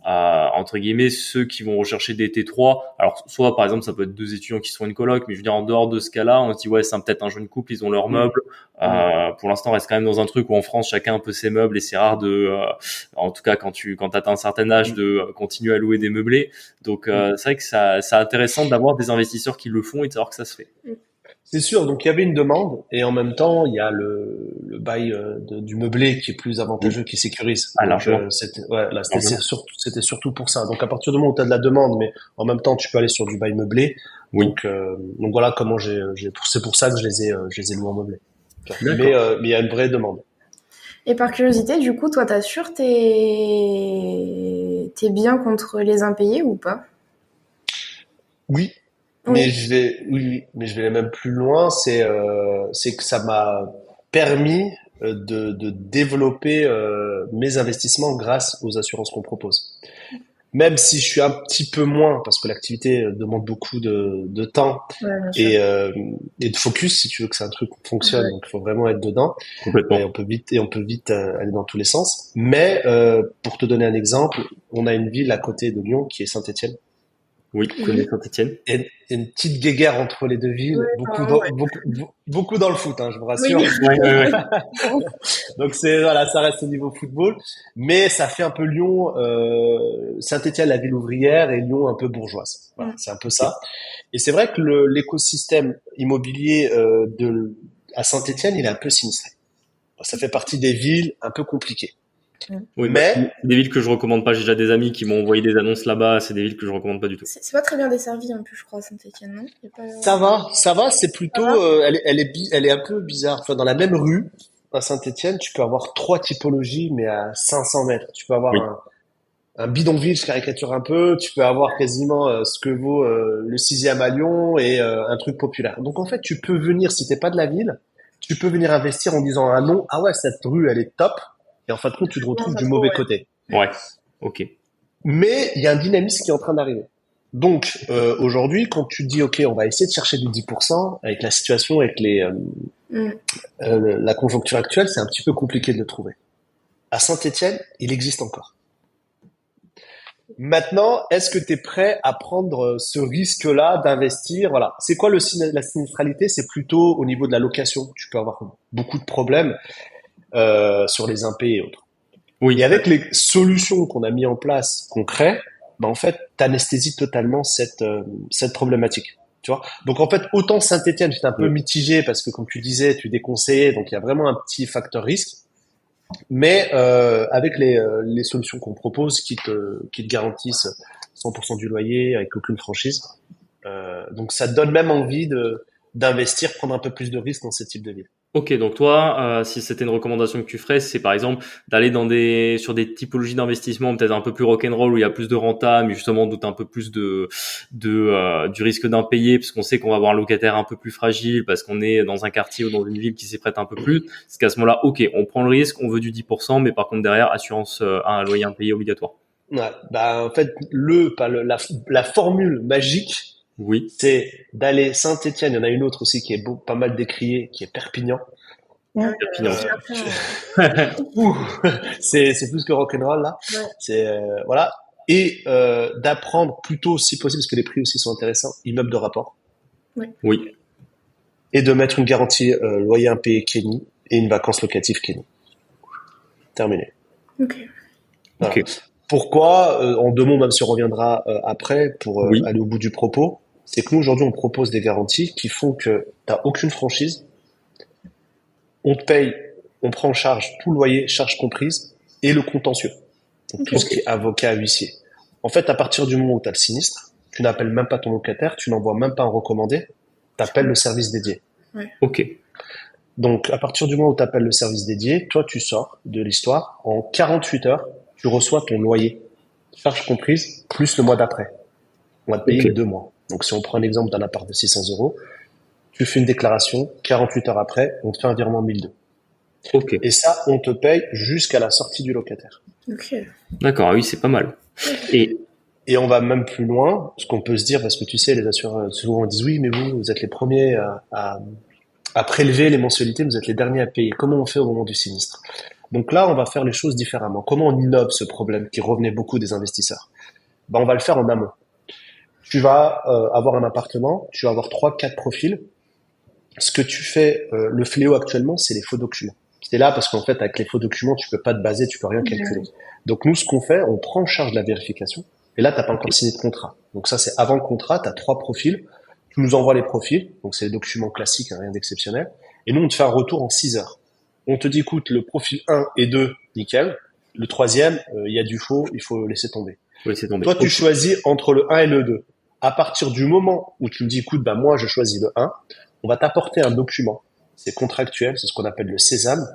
S4: entre guillemets, ceux qui vont rechercher des T3, alors soit par exemple, ça peut être deux étudiants qui sont une coloc, mais je veux dire, en dehors de ce cas-là, on se dit, ouais, c'est peut-être un jeune couple, ils ont leurs
S2: Mm,
S4: meubles.
S2: mm,
S4: Pour l'instant, on reste quand même dans un truc où en France, chacun a un peu ses meubles et c'est rare en tout cas, quand t'atteins un certain âge,
S2: mm,
S4: de continuer à louer des meublés. Donc,
S2: mm.
S4: c'est vrai que c'est intéressant d'avoir des investisseurs qui le font et de savoir que ça se fait.
S2: C'est sûr, donc il y avait une demande et en même temps il y a le bail du meublé qui est plus
S4: Oui.
S2: avantageux, qui sécurise.
S4: Ah,
S2: Donc
S4: largement.
S2: c'était ouais, là
S4: Largement.
S2: c'était surtout pour ça. Donc à partir du moment où tu as de la demande, mais en même temps tu peux aller sur du bail meublé.
S4: Oui.
S2: Donc voilà comment c'est pour ça que je les ai loués en meublé.
S4: D'accord.
S2: Mais il y a une vraie demande.
S3: Et par curiosité, du coup, toi, t'assures tes biens contre les impayés ou pas?
S2: Oui,
S3: Oui.
S2: mais je vais aller même plus loin. C'est que ça m'a permis de développer mes investissements grâce aux assurances qu'on propose. Même si je suis un petit peu moins, parce que l'activité demande beaucoup de temps
S3: Ouais, bien sûr.
S2: et, euh, et de focus, si tu veux que c'est un truc qui fonctionne,
S3: Ouais.
S2: donc il faut vraiment être dedans. Et
S4: Complètement.
S2: on peut vite aller dans tous les sens. Mais pour te donner un exemple, on a une ville à côté de Lyon qui est Saint-Étienne.
S4: Oui, je connais
S3: Oui.
S4: Saint-Étienne.
S2: Et une petite guéguerre entre les deux villes,
S3: Ouais, enfin, ouais.
S2: beaucoup dans le foot, hein, je vous
S3: Oui.
S2: rassure.
S4: Ouais, ouais, ouais.
S2: Donc c'est voilà, ça reste au niveau football, mais ça fait un peu Lyon, Saint-Étienne la ville ouvrière et Lyon un peu bourgeoise. Voilà,
S3: Mm.
S2: c'est un peu
S4: Ok.
S2: ça. Et c'est vrai que l'écosystème immobilier à Saint-Étienne, il est un peu sinistré. Ça fait partie des villes un peu compliquées.
S3: Mm.
S4: Oui,
S2: Mais
S4: c'est des villes que je recommande pas. J'ai déjà des amis qui m'ont envoyé des annonces là-bas. C'est des villes que je recommande pas du tout.
S3: C'est pas très bien desservi en plus, je crois, Saint-Étienne, non? Y a pas...
S2: ça va, c'est
S3: Ça va?
S2: plutôt, elle est un peu bizarre. Enfin, dans la même rue, à Saint-Étienne, tu peux avoir trois typologies, mais à 500 mètres. Tu peux avoir
S4: Oui.
S2: un bidonville, je caricature un peu. Tu peux avoir quasiment ce que vaut le 6e à Lyon et un truc populaire. Donc en fait, tu peux venir, si t'es pas de la ville, tu peux venir investir en disant un nom. Ah ouais, cette rue, elle est top. Et en fin de compte, tu te
S3: Non,
S2: retrouves
S3: pas
S2: du
S3: trop,
S2: mauvais
S3: ouais.
S2: côté.
S4: Ouais. Ok.
S2: Mais il y a un dynamisme qui est en train d'arriver. Donc aujourd'hui, quand tu te dis ok, on va essayer de chercher du 10% avec la situation, avec
S3: Mm.
S2: la conjoncture actuelle, c'est un petit peu compliqué de le trouver. À Saint-Étienne, il existe encore. Maintenant, est-ce que tu es prêt à prendre ce risque-là d'investir? Voilà. C'est quoi la sinistralité? C'est plutôt au niveau de la location. Tu peux avoir beaucoup de problèmes sur les impayés et autres. Et
S4: Oui.
S2: avec les solutions qu'on a mis en place, qu'on crée, ben en fait, t'anesthésies totalement cette problématique. Tu vois. Donc en fait, autant Saint-Étienne, j'étais un peu
S4: Oui.
S2: mitigé parce que comme tu disais, tu déconseillais, donc il y a vraiment un petit facteur risque. Mais avec les solutions qu'on propose, qui te garantissent 100% du loyer avec aucune franchise, donc ça te donne même envie d'investir, prendre un peu plus de risques dans ce type de ville.
S4: Ok. Donc toi, si c'était une recommandation que tu ferais, c'est par exemple d'aller sur des typologies d'investissement peut-être un peu plus rock'n'roll où il y a plus de renta, mais justement on doute un peu plus du risque d'impayé parce qu'on sait qu'on va avoir un locataire un peu plus fragile parce qu'on est dans un quartier ou dans une ville qui s'y prête un peu plus. C'est qu'à ce moment-là, ok, on prend le risque, on veut du 10%, mais par contre derrière assurance à un loyer impayé obligatoire.
S2: Ouais, bah en fait, pas la formule magique,
S4: Oui.
S2: c'est d'aller Saint-Étienne. Il y en a une autre aussi qui est pas mal décriée, qui est Perpignan.
S3: Ouais,
S4: Perpignan.
S3: c'est après,
S2: Ouh, c'est plus que rock'n'roll là.
S3: ouais.
S2: C'est voilà. Et d'apprendre plutôt, si possible, parce que les prix aussi sont intéressants, immeuble de rapport,
S4: Oui.
S2: et de mettre une garantie loyer impayé Kenny et une vacance locative Kenny. Terminé.
S3: Ok.
S2: Voilà.
S4: Ok.
S2: Pourquoi en deux mots, même si on reviendra après pour
S4: Oui.
S2: aller au bout du propos. c'est que nous, aujourd'hui, on propose des garanties qui font que t'as aucune franchise. On te paye, on prend en charge tout le loyer, charges comprises, et le contentieux. Donc, tout ce qui est avocat, huissier. En fait, à partir du moment où tu as le sinistre, tu n'appelles même pas ton locataire, tu n'envoies même pas un recommandé, tu appelles le service dédié.
S3: Ouais.
S4: Ok.
S2: Donc, à partir du moment où tu appelles le service dédié, toi, tu sors de l'histoire. En 48 heures, tu reçois ton loyer, charges comprises, plus le mois d'après. On va te payer 2 mois. Donc, si on prend un exemple d'un appart de 600 euros, tu fais une déclaration, 48 heures après, on te fait un virement 1002.
S4: Ok.
S2: Et ça, on te paye jusqu'à la sortie du locataire.
S3: Ok.
S4: D'accord, oui, c'est pas mal.
S2: Et on va même plus loin, ce qu'on peut se dire, parce que tu sais, les assureurs, souvent on dit oui, mais vous êtes les premiers à prélever les mensualités, vous êtes les derniers à payer. Comment on fait au moment du sinistre? Donc là, on va faire les choses différemment. Comment on innove ce problème qui revenait beaucoup des investisseurs? On va le faire en amont. Tu vas avoir un appartement, tu vas avoir 3-4 profils. Ce que tu fais, le fléau actuellement, c'est les faux documents. C'est là parce qu'en fait, avec les faux documents, tu peux pas te baser, tu peux rien calculer. Donc nous, ce qu'on fait, on prend en charge la vérification. Et là, t'as pas encore signé de contrat. Donc ça, c'est avant le contrat, tu as 3 profils. Tu nous envoies les profils, donc c'est les documents classiques, hein, rien d'exceptionnel. Et nous, on te fait un retour en 6 heures. On te dit, écoute, le profil 1 et 2, nickel. Le troisième, il y a du faux, il faut laisser tomber. Toi, tu choisis entre le 1 et le 2. À partir du moment où tu me dis, écoute, moi, je choisis le 1, on va t'apporter un document. C'est contractuel, c'est ce qu'on appelle le sésame,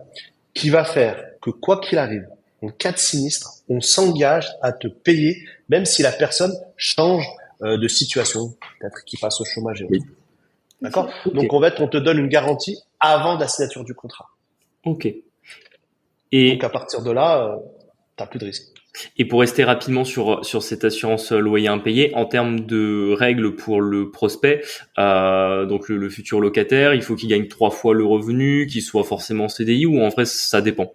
S2: qui va faire que quoi qu'il arrive, en cas de sinistre, on s'engage à te payer, même si la personne change de situation, peut-être qu'il passe au chômage. Oui. D'accord. Donc en fait, on te donne une garantie avant la signature du contrat.
S4: Ok.
S2: Et donc à partir de là, t'as plus de risque.
S4: Et pour rester rapidement sur cette assurance loyer impayé, en termes de règles pour le prospect, donc le futur locataire, il faut qu'il gagne 3 fois le revenu, qu'il soit forcément CDI, ou en vrai ça dépend?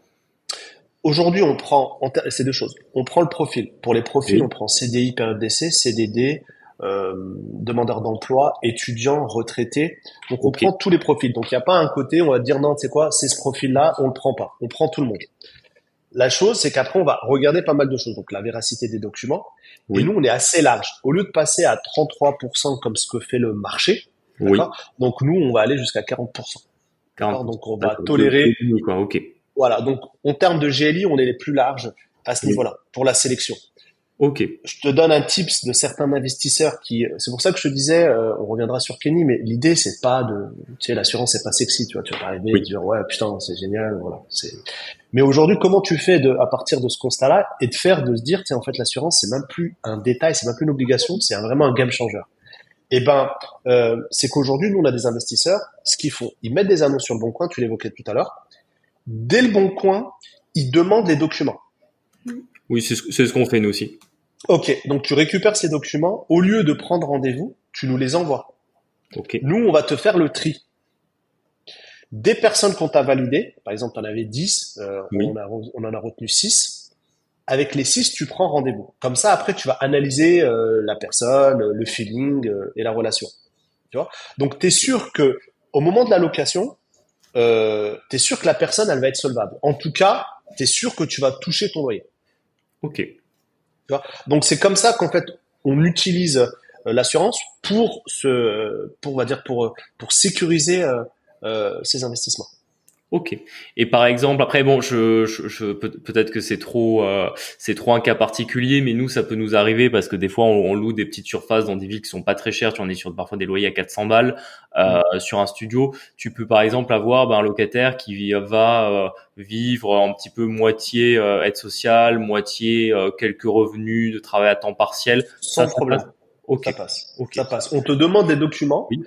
S2: Aujourd'hui, on prend, c'est 2 choses. On prend le profil. Pour les profils, on prend CDI, période d'essai, CDD, demandeur d'emploi, étudiant, retraité. Donc on prend tous les profils. Donc il n'y a pas un côté, on va dire non, c'est quoi, c'est ce profil-là, on le prend pas. On prend tout le monde. La chose, c'est qu'après, on va regarder pas mal de choses. Donc, la véracité des documents. Et nous, on est assez large. Au lieu de passer à 33% comme ce que fait le marché, d'accord. Donc, nous, on va aller jusqu'à 40%. D'accord. Donc, on va tolérer. Voilà. Donc, en termes de GLI, on est les plus larges à ce niveau-là pour la sélection.
S4: Ok.
S2: Je te donne un tips de certains investisseurs c'est pour ça que je te disais, on reviendra sur Kenny, mais l'idée, c'est pas l'assurance, c'est pas sexy, tu vois, tu vas arriver et dire, ouais, putain, c'est génial, voilà, mais aujourd'hui, comment tu fais à partir de ce constat-là et de se dire, tiens, en fait, l'assurance, c'est même plus un détail, c'est même plus une obligation, c'est vraiment un game changer. C'est qu'aujourd'hui, nous, on a des investisseurs, ce qu'ils font, ils mettent des annonces sur le Bon Coin, tu l'évoquais tout à l'heure. Dès le Bon Coin, ils demandent les documents.
S4: Oui, c'est ce qu'on fait nous aussi.
S2: Ok, donc tu récupères ces documents, au lieu de prendre rendez-vous, tu nous les envoies.
S4: Ok.
S2: Nous, on va te faire le tri. Des personnes qu'on t'a validées, par exemple, tu en avais 10, on en a retenu 6. Avec les 6, tu prends rendez-vous. Comme ça, après, tu vas analyser la personne, le feeling et la relation. Tu vois. Donc, tu es sûr que au moment de la location, tu es sûr que la personne, elle va être solvable. En tout cas, tu es sûr que tu vas toucher ton loyer.
S4: Ok.
S2: Tu vois. Donc, c'est comme ça qu'en fait, on utilise l'assurance pour sécuriser ces investissements.
S4: Ok. Et par exemple, après, bon, peut-être que c'est trop un cas particulier, mais nous, ça peut nous arriver parce que des fois, on loue des petites surfaces dans des villes qui sont pas très chères. Tu en es sur parfois des loyers à 400 balles sur un studio. Tu peux par exemple avoir un locataire qui va vivre un petit peu moitié aide sociale, moitié quelques revenus de travail à temps partiel.
S2: Sans problème.
S4: Okay.
S2: Ça passe. Okay. Ça passe. On te demande des documents. Oui.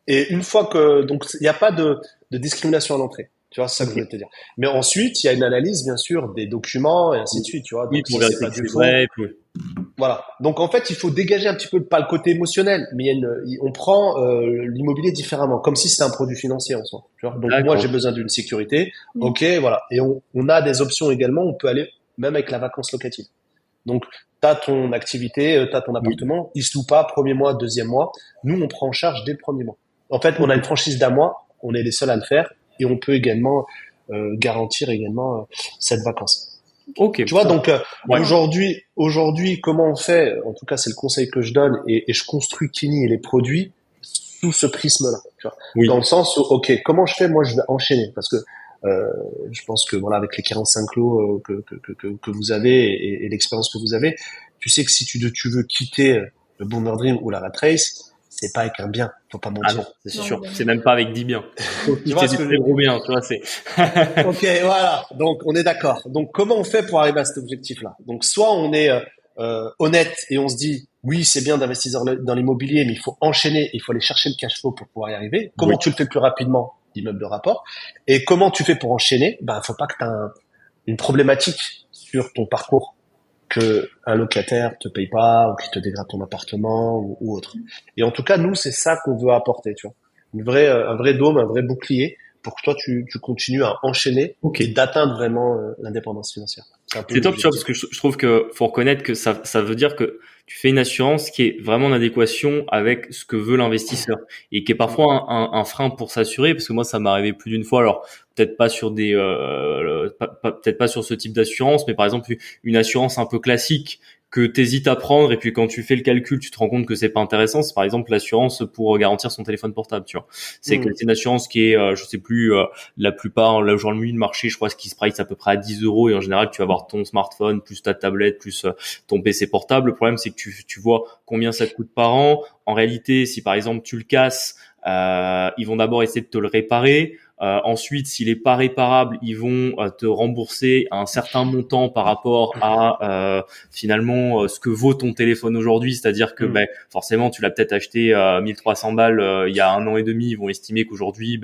S2: Et une fois donc il n'y a pas de discrimination à l'entrée. Tu vois, c'est ça que je voulais te dire. Mais ensuite, il y a une analyse, bien sûr, des documents et ainsi de suite, tu vois.
S4: Oui, pour vérifier que c'est vrai.
S2: Voilà. Donc, en fait, il faut dégager un petit peu, pas le côté émotionnel, mais on prend l'immobilier différemment, comme si c'était un produit financier en soi. Tu vois. Donc, moi, j'ai besoin d'une sécurité. Ok, voilà. Et on a des options également. On peut aller même avec la vacance locative. Donc, tu as ton activité, tu as ton appartement. Il se loue pas premier mois, deuxième mois. Nous, on prend en charge dès le premier mois. En fait, on a une franchise d'un mois. On est les seuls à le faire. Et on peut également garantir également cette vacance.
S4: Ok.
S2: Tu vois, donc
S4: Ouais.
S2: aujourd'hui, comment on fait? En tout cas, c'est le conseil que je donne et je construis Kenny et les produits sous ce prisme-là. Tu vois,
S4: Oui.
S2: dans le sens où, ok, comment je fais? Moi, je vais enchaîner parce que je pense que voilà, avec les 45 lots que vous avez et l'expérience que vous avez, tu sais que si tu veux quitter le Boomer Dream ou la Rat Race, c'est pas avec un bien, faut pas
S4: Ah
S2: mentir.
S4: non, c'est sûr. C'est même pas avec 10 biens. Faut
S2: Tu
S4: quitter
S2: vois ce
S4: des
S2: que je
S4: très
S2: veux
S4: gros
S2: dire?
S4: biens, tu vois, c'est.
S2: Ok, voilà. Donc on est d'accord. Donc comment on fait pour arriver à cet objectif-là? Donc soit on est honnête et on se dit oui, c'est bien d'investir dans l'immobilier, mais il faut enchaîner, il faut aller chercher le cash flow pour pouvoir y arriver.
S4: Oui.
S2: Comment tu le fais plus rapidement? Immeuble de rapport. Et comment tu fais pour enchaîner? Ben, faut pas que tu aies une problématique sur ton parcours, que un locataire te paye pas ou qu'il te dégrade ton appartement ou autre. Et en tout cas, nous, c'est ça qu'on veut apporter, tu vois. Un vrai dôme, un vrai bouclier pour que toi, tu continues à enchaîner
S4: Ok.
S2: et d'atteindre vraiment l'indépendance financière. C'est un peu
S4: C'est top, tu vois,
S2: l'objectif.
S4: parce que je trouve que faut reconnaître que ça veut dire que tu fais une assurance qui est vraiment en adéquation avec ce que veut l'investisseur et qui est parfois un frein pour s'assurer, parce que moi, ça m'est arrivé plus d'une fois. Alors, peut-être pas sur peut-être pas sur ce type d'assurance, mais par exemple, une assurance un peu classique que t'hésites à prendre et puis quand tu fais le calcul, tu te rends compte que c'est pas intéressant. C'est par exemple l'assurance pour garantir son téléphone portable, tu vois. C'est que c'est une assurance qui est, je sais plus, la plupart, là, genre le milieu de marché, je crois, ce qui se price à peu près à 10 euros et en général, tu vas avoir ton smartphone, plus ta tablette, plus ton PC portable. Le problème, c'est que tu vois combien ça te coûte par an. En réalité, si par exemple tu le casses, ils vont d'abord essayer de te le réparer. Ensuite, s'il est pas réparable, ils vont te rembourser un certain montant par rapport à finalement ce que vaut ton téléphone aujourd'hui. C'est-à-dire que forcément, tu l'as peut-être acheté 1300 balles il y a 1 an et demi. Ils vont estimer qu'aujourd'hui,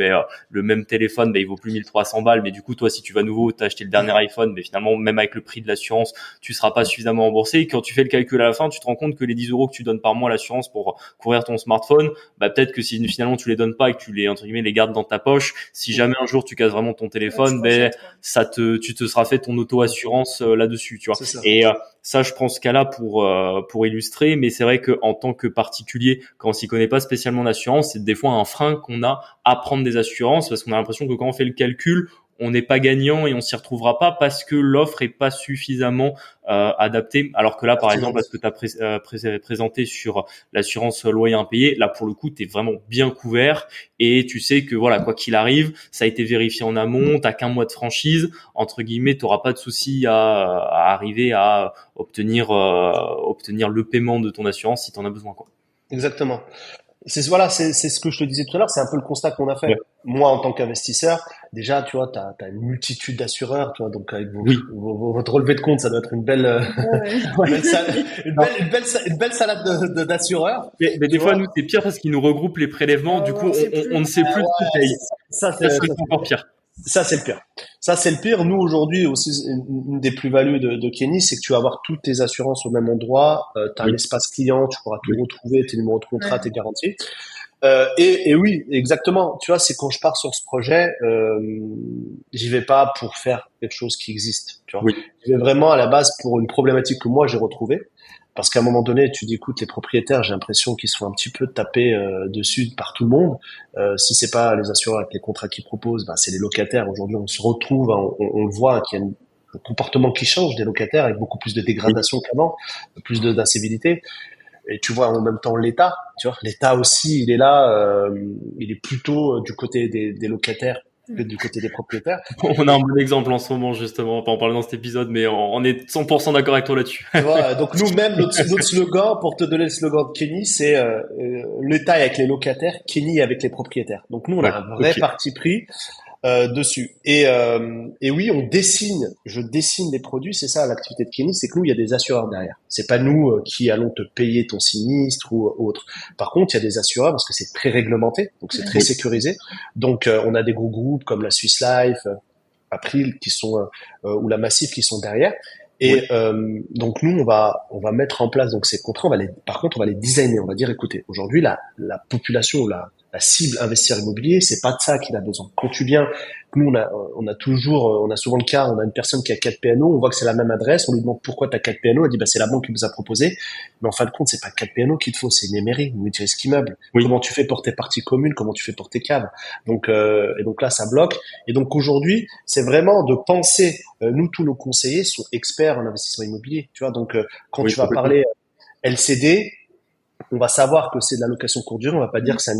S4: le même téléphone, il vaut plus 1300 balles. Mais du coup, toi, si tu vas nouveau t'acheter le dernier iPhone, finalement, même avec le prix de l'assurance, tu seras pas suffisamment remboursé. Et quand tu fais le calcul à la fin, tu te rends compte que les 10 euros que tu donnes par mois à l'assurance pour couvrir ton smartphone, peut-être que si finalement tu les donnes pas et que tu les entre guillemets les gardes dans ta poche, si jamais un jour tu casses vraiment ton téléphone, tu te seras fait ton auto-assurance là-dessus, tu vois. Et ça, je prends ce cas-là pour illustrer, mais c'est vrai que en tant que particulier, quand on s'y connaît pas spécialement d'assurance, c'est des fois un frein qu'on a à prendre des assurances parce qu'on a l'impression que quand on fait le calcul, on n'est pas gagnant et on s'y retrouvera pas parce que l'offre est pas suffisamment adaptée. Alors que là, par exemple, ce que tu as présenté sur l'assurance loyer impayé, là pour le coup, tu es vraiment bien couvert et tu sais que voilà, quoi qu'il arrive, ça a été vérifié en amont, t'as qu'un mois de franchise, entre guillemets, tu n'auras pas de souci à arriver à obtenir le paiement de ton assurance si tu en as besoin, quoi.
S2: Exactement. C'est ce que je te disais tout à l'heure, c'est un peu le constat qu'on a fait.
S4: Ouais.
S2: Moi, en tant qu'investisseur, déjà, tu vois, t'as une multitude d'assureurs, tu vois, donc avec votre relevé de compte, ça doit être une belle, une belle salade d'assureurs.
S4: Mais des fois, nous, c'est pire parce qu'ils nous regroupent les prélèvements. Du coup, on ne sait plus de qui paye.
S2: Ça, c'est
S4: encore pire.
S2: Ça, c'est le pire. Ça, c'est le pire. Nous, aujourd'hui, aussi, une des plus-values de Kenny, c'est que tu vas avoir toutes tes assurances au même endroit. Tu as un espace client, tu pourras tout retrouver, tes numéros de contrat, tes garanties. Et oui, exactement. Tu vois, c'est quand je pars sur ce projet, j'y vais pas pour faire quelque chose qui existe. Tu vois, j'y vais vraiment à la base pour une problématique que moi j'ai retrouvée. Parce qu'à un moment donné, tu dis, écoute, les propriétaires, j'ai l'impression qu'ils sont un petit peu tapés dessus par tout le monde. Si c'est pas les assureurs avec les contrats qu'ils proposent, c'est les locataires. Aujourd'hui, on se retrouve, on le voit, qu'il y a un comportement qui change des locataires avec beaucoup plus de dégradation qu'avant, plus d'incivilité. Et tu vois en même temps l'État, tu vois, l'État aussi, il est là, il est plutôt du côté des locataires que du côté des propriétaires.
S4: On a un bon exemple en ce moment, justement, on va pas en parler dans cet épisode, mais on est 100% d'accord avec toi là-dessus.
S2: Tu vois, donc nous-mêmes, notre slogan, pour te donner le slogan de Kenny, c'est l'État est avec les locataires, Kenny est avec les propriétaires. Donc nous, on a un vrai parti pris dessus. Et oui, je dessine les produits, c'est ça l'activité de Kenny, c'est que nous, il y a des assureurs derrière. C'est pas nous qui allons te payer ton sinistre ou autre. Par contre, il y a des assureurs parce que c'est très réglementé, donc c'est très sécurisé. Donc on a des gros groupes comme la Swiss Life, April qui sont ou la Massif qui sont derrière. Et donc nous on va mettre en place donc ces contrats, par contre on va les designer, on va dire écoutez, aujourd'hui la population ou la cible investisseur immobilier, c'est pas de ça qu'il a besoin. Quand tu viens, nous on a souvent le cas, on a une personne qui a 4 PNO, on voit que c'est la même adresse, on lui demande pourquoi tu as 4 PNO, elle dit bah c'est la banque qui vous a proposé, mais en fin de compte c'est pas 4 PNO qu'il te faut, c'est une mairie, une multirisque immeuble.
S4: Oui.
S2: Comment tu fais pour tes parties communes, comment tu fais pour tes caves. Donc et donc là ça bloque. Et donc aujourd'hui c'est vraiment de penser, nous tous nos conseillers sont experts en investissement immobilier, tu vois. Donc quand tu vas parler LCD, on va savoir que c'est de la location courte durée, on va pas dire que c'est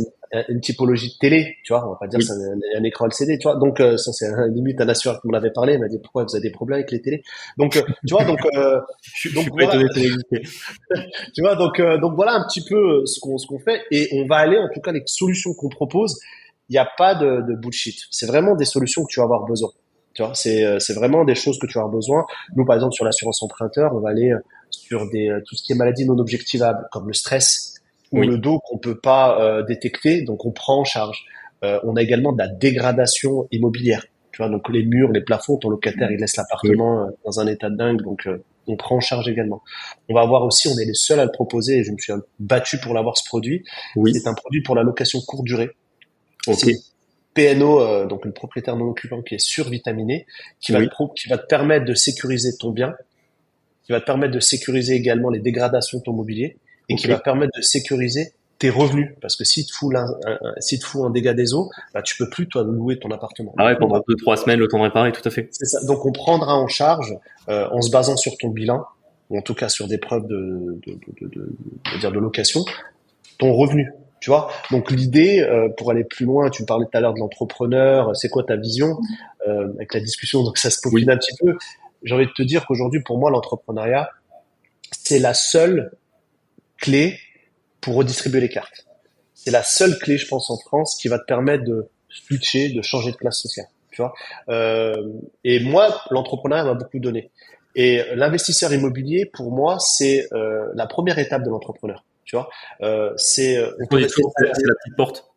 S2: une typologie de télé, tu vois, on va pas dire que c'est un écran LCD, tu vois. Donc ça c'est limite un assureur qui me l'avait parlé, il m'a dit pourquoi vous avez des problèmes avec les télés. Donc tu vois, donc voilà, tu vois, donc voilà un petit peu ce qu'on fait et on va aller en tout cas les solutions qu'on propose, il n'y a pas de bullshit. C'est vraiment des solutions que tu vas avoir besoin. Tu vois, c'est vraiment des choses que tu vas avoir besoin. Nous par exemple sur l'assurance emprunteur, on va aller sur tout ce qui est maladie non objectivable comme le stress ou le dos qu'on peut pas détecter, donc on prend en charge. On a également de la dégradation immobilière. Tu vois, donc les murs, les plafonds, ton locataire il laisse l'appartement dans un état de dingue, donc on prend en charge également. On va avoir aussi, on est les seuls à le proposer, et je me suis battu pour l'avoir ce produit. C'est un produit pour la location courte durée. C'est PNO, donc une propriétaire non occupant qui est survitaminé, qui va te permettre de sécuriser ton bien, qui va te permettre de sécuriser également les dégradations de ton mobilier et qui va permettre de sécuriser tes revenus. Parce que si te fout un dégât des eaux, bah, tu peux plus, toi, louer ton appartement.
S4: Ah ouais, pendant 2-3 semaines, le temps de réparer, tout à fait.
S2: C'est ça. Donc, on prendra en charge, en se basant sur ton bilan, ou en tout cas sur des preuves de location, ton revenu. Tu vois, donc l'idée, pour aller plus loin, tu me parlais tout à l'heure de l'entrepreneur, c'est quoi ta vision avec la discussion, donc ça se peaufine un petit peu. J'ai envie de te dire qu'aujourd'hui, pour moi, l'entrepreneuriat, c'est la seule clé pour redistribuer les cartes. C'est la seule clé, je pense, en France, qui va te permettre de switcher, de changer de classe sociale. Tu vois. Et moi, l'entrepreneuriat m'a beaucoup donné. Et l'investisseur immobilier, pour moi, c'est la première étape de l'entrepreneur. Tu vois, c'est
S4: la petite porte.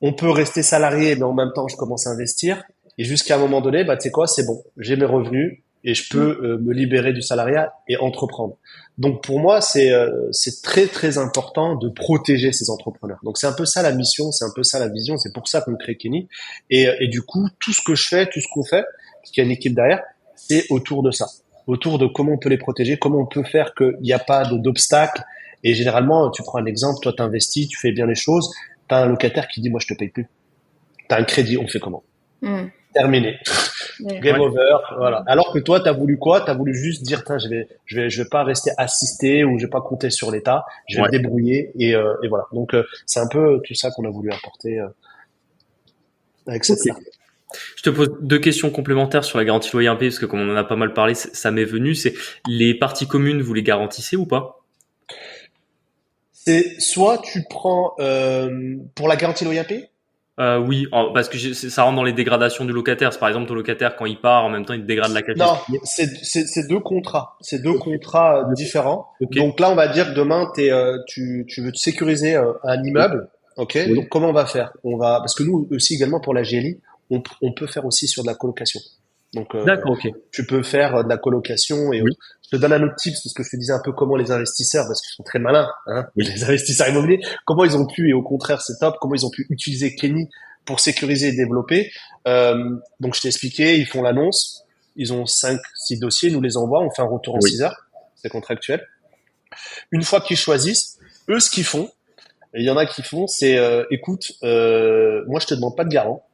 S2: On peut rester salarié, mais en même temps, je commence à investir. Et jusqu'à un moment donné, bah, tu sais quoi, c'est bon, j'ai mes revenus et je peux me libérer du salariat et entreprendre. Donc pour moi, c'est très très important de protéger ces entrepreneurs. Donc c'est un peu ça la mission, c'est un peu ça la vision. C'est pour ça qu'on crée Kenny. Et du coup, tout ce que je fais, tout ce qu'on fait, parce qu'il y a une équipe derrière, c'est autour de ça, autour de comment on peut les protéger, comment on peut faire qu'il n'y a pas d'obstacles. Et généralement, tu prends un exemple, toi t'investis, tu fais bien les choses, t'as un locataire qui dit moi je te paye plus. T'as un crédit, on fait comment? Terminé. Game over, voilà. Alors que toi, t'as voulu quoi? T'as voulu juste dire, tiens, je vais pas rester assisté ou je vais pas compter sur l'État, je vais me débrouiller et voilà. Donc c'est un peu tout ça qu'on a voulu apporter avec cette start.
S4: Je te pose 2 questions complémentaires sur la garantie loyer impayé parce que comme on en a pas mal parlé, ça m'est venu. C'est les parties communes, vous les garantissez ou pas?
S2: C'est soit tu prends pour la garantie loyer impayé.
S4: Oui, parce que ça rentre dans les dégradations du locataire. C'est par exemple ton locataire quand il part, en même temps il te dégrade la cagette.
S2: Non, c'est 2 contrats, c'est 2 contrats différents. Donc là, on va dire que demain tu veux te sécuriser un immeuble, ok. Donc comment on va faire? Parce que nous aussi également pour la GLI, on peut faire aussi sur de la colocation. Donc
S4: d'accord,
S2: tu peux faire de la colocation et je te donne un autre tips parce que je te disais un peu comment les investisseurs, parce qu'ils sont très malins, hein, les investisseurs immobiliers, comment ils ont pu, et au contraire c'est top, comment ils ont pu utiliser Kenny pour sécuriser et développer. Donc je t'ai expliqué, ils font l'annonce, ils ont 5-6 dossiers, ils nous les envoient, on fait un retour en 6 heures, c'est contractuel. Une fois qu'ils choisissent, eux ce qu'ils font, et il y en a qui font, c'est écoute, moi je te demande pas de garant,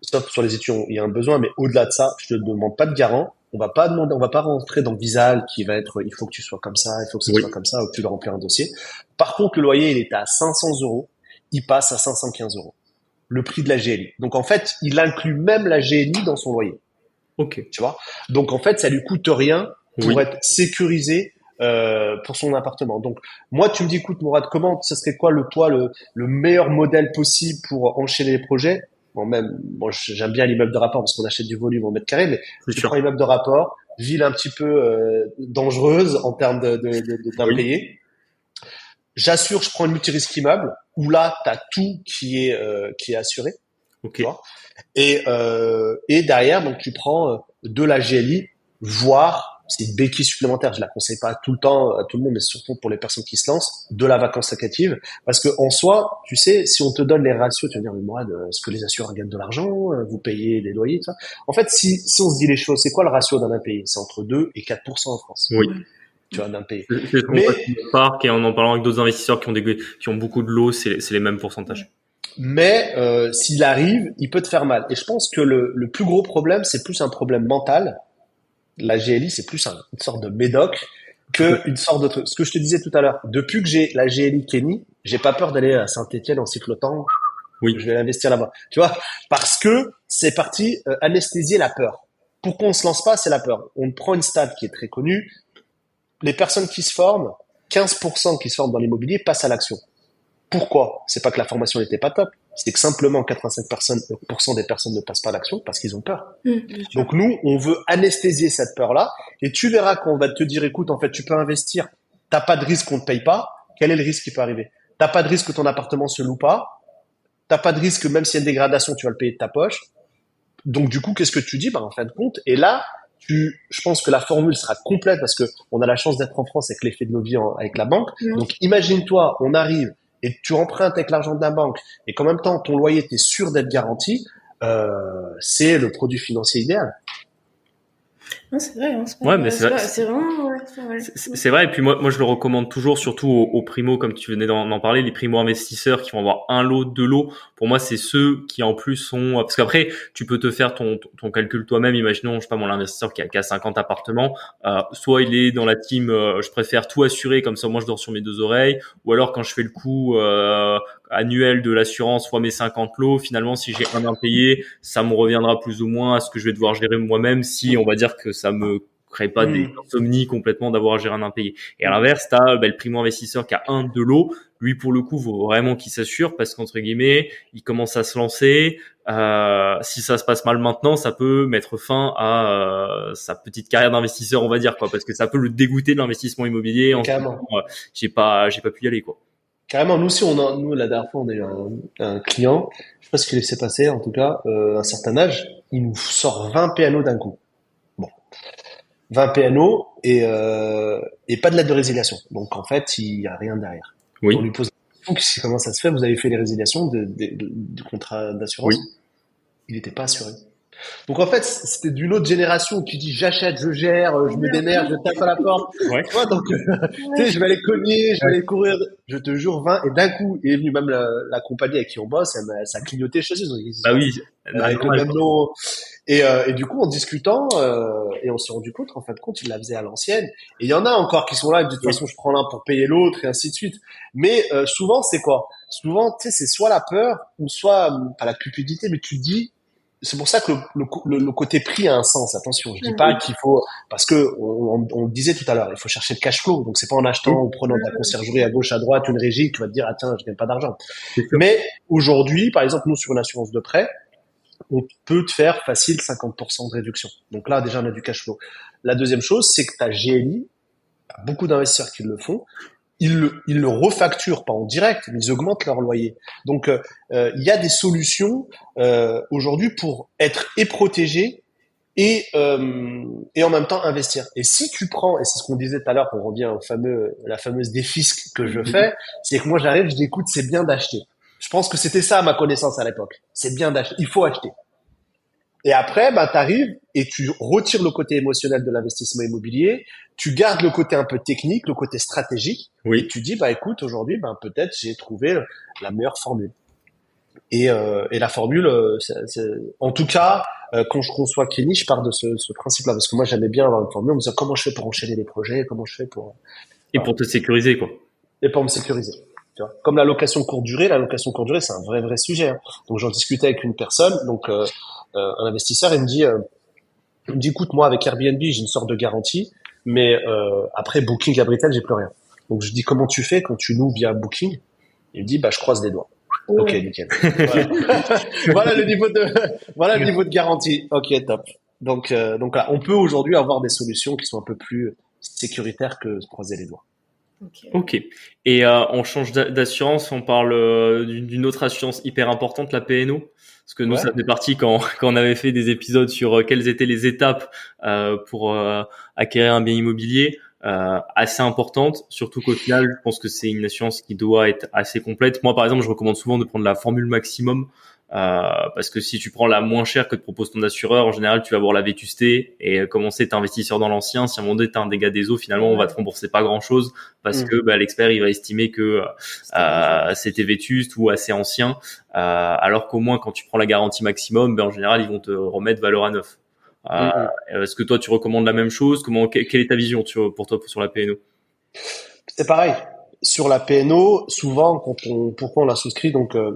S2: sauf sur les études il y a un besoin, mais au-delà de ça, je te demande pas de garant. On va pas rentrer dans le Visal qui va être, il faut que tu sois comme ça, il faut que ce soit comme ça, ou que tu dois remplir un dossier. Par contre, le loyer, il était à 500 €, il passe à 515 €. Le prix de la GLI. Donc, en fait, il inclut même la GLI dans son loyer.
S4: Ok.
S2: Tu vois? Donc, en fait, ça lui coûte rien pour être sécurisé, pour son appartement. Donc, moi, tu me dis, écoute, Mourad, ça serait quoi le meilleur modèle possible pour enchaîner les projets? J'aime bien l'immeuble de rapport parce qu'on achète du volume en mètre carré, mais tu prends l'immeuble de rapport, ville un petit peu dangereuse en termes d'impayés. J'assure, je prends une multirisque immeuble où là, t'as tout qui est assuré. Tu vois. Et derrière, donc tu prends de la GLI, voire c'est une béquille supplémentaire. Je la conseille pas tout le temps à tout le monde, mais surtout pour les personnes qui se lancent, de la vacance locative. Parce que en soi, tu sais, si on te donne les ratios, tu vas dire, mais moi, est-ce que les assureurs gagnent de l'argent? Vous payez des loyers, tout ça. En fait, si on se dit les choses, c'est quoi le ratio d'un impayé? C'est entre 2 et 4% en France.
S4: Oui.
S2: Tu vois, d'impayé.
S4: C'est ce qu'on voit sur le parc, et en parlant avec d'autres investisseurs qui ont beaucoup de lots, c'est les mêmes pourcentages.
S2: Mais s'il arrive, il peut te faire mal. Et je pense que le plus gros problème, c'est plus un problème mental. La GLI, c'est plus une sorte de médoc qu'une sorte de truc. Ce que je te disais tout à l'heure, depuis que j'ai la GLI Kenny, j'ai pas peur d'aller à Saint-Étienne en cyclotan.
S4: Oui.
S2: Je vais investir là-bas. Tu vois, parce que c'est parti anesthésier la peur. Pourquoi on se lance pas? C'est la peur. On prend une stat qui est très connue. Les personnes qui se forment, 15% qui se forment dans l'immobilier passent à l'action. Pourquoi? C'est pas que la formation n'était pas top, c'est que simplement 85% des personnes ne passent pas à l'action parce qu'ils ont peur. Donc nous, on veut anesthésier cette peur-là, et tu verras qu'on va te dire, écoute, en fait, tu peux investir, t'as pas de risque qu'on ne paye pas. Quel est le risque qui peut arriver? T'as pas de risque que ton appartement se loue pas, t'as pas de risque que même s'il y a une dégradation, tu vas le payer de ta poche. Donc du coup, qu'est-ce que tu dis? En fin de compte, et là, je pense que la formule sera complète parce que on a la chance d'être en France avec l'effet de levier avec la banque. Donc imagine-toi, on arrive et tu empruntes avec l'argent de la banque et qu'en même temps ton loyer t'es sûr d'être garanti, c'est le produit financier idéal.
S3: Non, c'est vrai, hein,
S4: ouais, mais c'est
S3: vraiment,
S4: c'est vrai. Et puis moi, je le recommande toujours, surtout aux primo, comme tu venais d'en parler, les primo investisseurs qui vont avoir un lot, deux lots. Pour moi, c'est ceux qui en plus sont, parce qu'après, tu peux te faire ton calcul toi-même. Imaginons, je sais pas, moi, l'investisseur qui a 50 appartements, soit il est dans la team, je préfère tout assurer, comme ça, moi, je dors sur mes deux oreilles, ou alors quand je fais le coût, annuel de l'assurance fois mes 50 lots, finalement, si j'ai un impayé, ça me reviendra plus ou moins à ce que je vais devoir gérer moi-même si on va dire que ça me crée pas des insomnies complètement d'avoir à gérer un impayé. Et à l'inverse, t'as le primo-investisseur qui a un de lot, lui pour le coup vaut vraiment qu'il s'assure parce qu'entre guillemets, il commence à se lancer. Si ça se passe mal maintenant, ça peut mettre fin à sa petite carrière d'investisseur, on va dire quoi, parce que ça peut le dégoûter de l'investissement immobilier. En j'ai pas pu y aller quoi.
S2: Carrément, nous la dernière fois, on a eu un client, je sais pas ce qu'il s'est passé, en tout cas, un certain âge, il nous sort 20 PNO d'un coup. Bon. 20 PNO et pas de lettre de résiliation. Donc, en fait, il y a rien derrière.
S4: Oui.
S2: On lui pose la question, comment ça se fait? Vous avez fait les résiliations du contrat d'assurance?
S4: Oui.
S2: Il n'était pas assuré. Donc en fait, c'était d'une autre génération qui dit j'achète, je gère, je me démerde, je tape à la porte.
S4: Ouais.
S2: Tu vois, donc tu sais, je vais aller cogner, je vais aller courir, je te jure 20 et d'un coup, il est venu même la compagnie avec qui on bosse, ça a clignoté chez eux.
S4: Bah oui.
S2: Avec le même nom. Et du coup, en discutant, et on s'est rendu compte, en fin de compte, il la faisait à l'ancienne. Et il y en a encore qui sont là, et de toute façon, je prends l'un pour payer l'autre, et ainsi de suite. Mais souvent, c'est quoi? Souvent, tu sais, c'est soit la peur, ou soit, pas la cupidité, mais tu te dis, c'est pour ça que le côté prix a un sens. Attention, je dis pas qu'il faut, parce que on le disait tout à l'heure, il faut chercher le cash flow. Donc c'est pas en achetant ou prenant de la conciergerie à gauche, à droite, une régie, que tu vas te dire ah tiens, je gagne pas d'argent. Mais aujourd'hui, par exemple, nous sur une assurance de prêt, on peut te faire facile 50% de réduction. Donc là déjà on a du cash flow. La deuxième chose, c'est que ta GLI, beaucoup d'investisseurs qui le font, ils le refacturent pas en direct, mais ils augmentent leur loyer. Donc, il y a des solutions aujourd'hui pour être et protégé et en même temps investir. Et si tu prends, et c'est ce qu'on disait tout à l'heure, on revient au la fameuse défisque que je fais, c'est que moi j'arrive, je dis écoute, c'est bien d'acheter. Je pense que c'était ça à ma connaissance à l'époque. C'est bien d'acheter, il faut acheter. Et après, t'arrives et tu retires le côté émotionnel de l'investissement immobilier, tu gardes le côté un peu technique, le côté stratégique, et tu dis, écoute, aujourd'hui, peut-être j'ai trouvé la meilleure formule. Et la formule, en tout cas, quand je conçois Kenny, je pars de ce principe-là, parce que moi, j'aimais bien avoir une formule, me dire comment je fais pour enchaîner les projets, comment je fais pour...
S4: Et pour te sécuriser, quoi.
S2: Et pour me sécuriser. Tu vois. Comme la location courte durée, c'est un vrai sujet. Hein. Donc, j'en discutais avec une personne, donc un investisseur, il me dit, écoute, moi, avec Airbnb, j'ai une sorte de garantie, mais après Booking à Britel, j'ai plus rien. Donc, je dis, comment tu fais quand tu loues via Booking? Il me dit, je croise les doigts. Ok, nickel. Voilà le niveau de garantie. Ok, top. Donc là, on peut aujourd'hui avoir des solutions qui sont un peu plus sécuritaires que se croiser les doigts.
S4: Ok. Et on change d'assurance, on parle d'une autre assurance hyper importante, la P&O. Parce que nous, ça fait partie quand on avait fait des épisodes sur quelles étaient les étapes pour acquérir un bien immobilier, assez importante. Surtout qu'au final, je pense que c'est une assurance qui doit être assez complète. Moi, par exemple, je recommande souvent de prendre la formule maximum. Parce que si tu prends la moins chère que te propose ton assureur, en général, tu vas avoir la vétusté et commencer t'es investisseur dans l'ancien. Si à un moment donné t'as un dégât des eaux, finalement, on va te rembourser pas grand chose parce que l'expert il va estimer que c'était vétuste ou assez ancien. Alors qu'au moins quand tu prends la garantie maximum, en général ils vont te remettre valeur à neuf. Est-ce que toi tu recommandes la même chose? Quelle est ta vision pour toi sur la P&O?
S2: C'est pareil. Sur la P&O, souvent, pourquoi on la souscrit,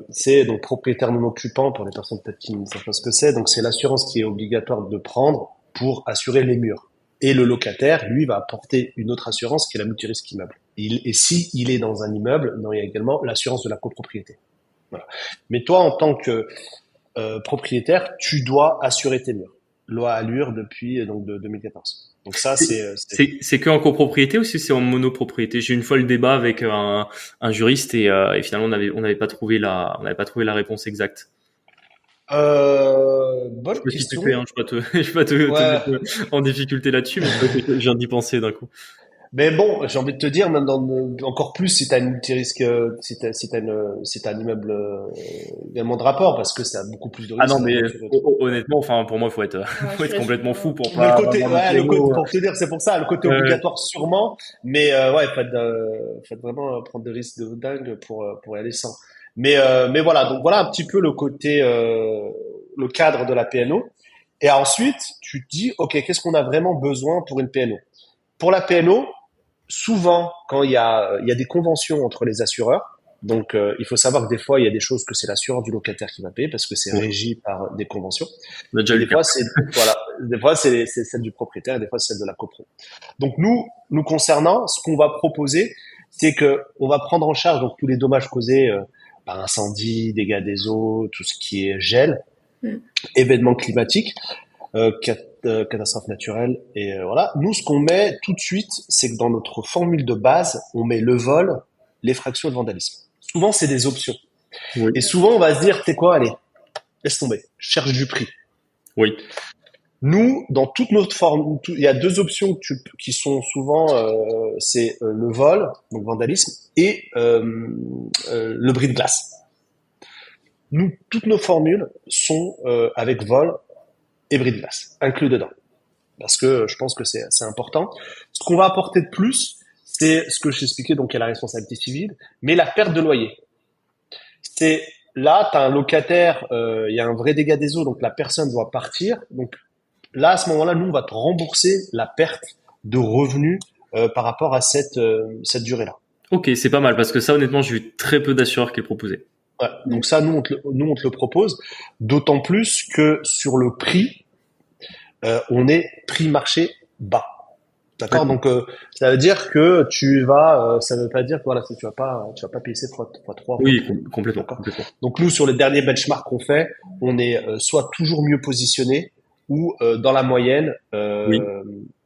S2: c'est donc propriétaire non occupant pour les personnes peut-être qui ne savent pas ce que c'est. Donc, c'est l'assurance qui est obligatoire de prendre pour assurer les murs. Et le locataire, lui, va apporter une autre assurance qui est la multirisque immeuble. Et si il est dans un immeuble, il y a également l'assurance de la copropriété. Voilà. Mais toi, en tant que propriétaire, tu dois assurer tes murs. Loi Allure depuis de 2014. Donc ça,
S4: c'est que en copropriété ou si c'est en monopropriété? J'ai eu une fois le débat avec un juriste et finalement on n'avait pas trouvé la réponse exacte.
S2: Bonne question.
S4: Je vais pas te mettre en difficulté là-dessus, mais je viens d'y penser d'un coup.
S2: Mais bon, j'ai envie de te dire, même encore plus si t'as une multirisque, si t'as un immeuble également de rapport, parce que ça a beaucoup plus de risques.
S4: Ah non, mais honnêtement, enfin, pour moi, faut être complètement fou pour pas.
S2: Le côté, pour te dire, c'est pour ça, le côté obligatoire sûrement, mais faut vraiment prendre des risques de dingue pour y aller sans. Mais voilà, donc voilà un petit peu le côté, le cadre de la P&O. Et ensuite, tu te dis, ok, qu'est-ce qu'on a vraiment besoin pour une P&O? Pour la P&O, souvent, quand il y a des conventions entre les assureurs, donc il faut savoir que des fois, il y a des choses que c'est l'assureur du locataire qui va payer parce que c'est régi par des conventions. Des fois, c'est celle du propriétaire et des fois, c'est celle de la copro. Donc nous concernant, ce qu'on va proposer, c'est que on va prendre en charge donc tous les dommages causés par incendie, dégâts des eaux, tout ce qui est gel, événements climatiques, catastrophes naturelles et voilà. Nous, ce qu'on met tout de suite, c'est que dans notre formule de base, on met le vol, l'effraction et le vandalisme. Souvent, c'est des options. Oui. Et souvent, on va se dire, t'es quoi, allez, laisse tomber, cherche du prix.
S4: Oui.
S2: Nous, dans toute notre forme, il y a deux options qui sont souvent, c'est le vol, donc vandalisme, et le bris de glace. Nous, toutes nos formules sont avec vol et bris de glace, inclus dedans. Parce que je pense que c'est important. Ce qu'on va apporter de plus, c'est ce que je t'expliquais, donc il y a la responsabilité civile, mais la perte de loyer. C'est là, tu as un locataire, il y a un vrai dégât des eaux, donc la personne doit partir. Donc là, à ce moment-là, nous, on va te rembourser la perte de revenus par rapport à cette durée-là.
S4: Ok, c'est pas mal, parce que ça, honnêtement, j'ai eu très peu d'assureurs qui le proposaient.
S2: Ouais, donc ça, nous, on te le propose, d'autant plus que sur le prix, on est prix marché bas. D'accord? Ouais. Donc, ça veut dire que ça veut pas dire que voilà, tu vas pas payer ces fois 3.
S4: Oui, complètement.
S2: Donc, nous, sur les derniers benchmarks qu'on fait, on est soit toujours mieux positionné ou dans la moyenne,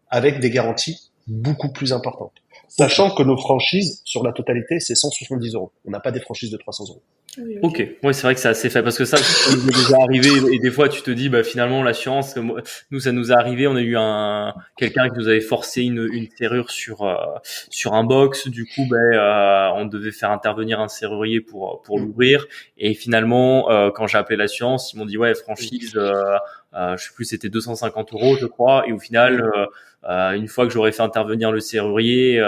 S2: avec des garanties beaucoup plus importantes. Sachant que nos franchises, sur la totalité, c'est 170 €. On n'a pas des franchises de 300 €.
S4: Oui, okay. Ok, ouais, c'est vrai que c'est assez fait parce que ça nous est déjà arrivé et des fois tu te dis finalement l'assurance, nous ça nous est arrivé, on a eu quelqu'un qui nous avait forcé une serrure sur un box, du coup on devait faire intervenir un serrurier pour l'ouvrir et finalement quand j'ai appelé l'assurance, ils m'ont dit franchise je sais plus, c'était 250 € je crois, et au final une fois que j'aurais fait intervenir le serrurier,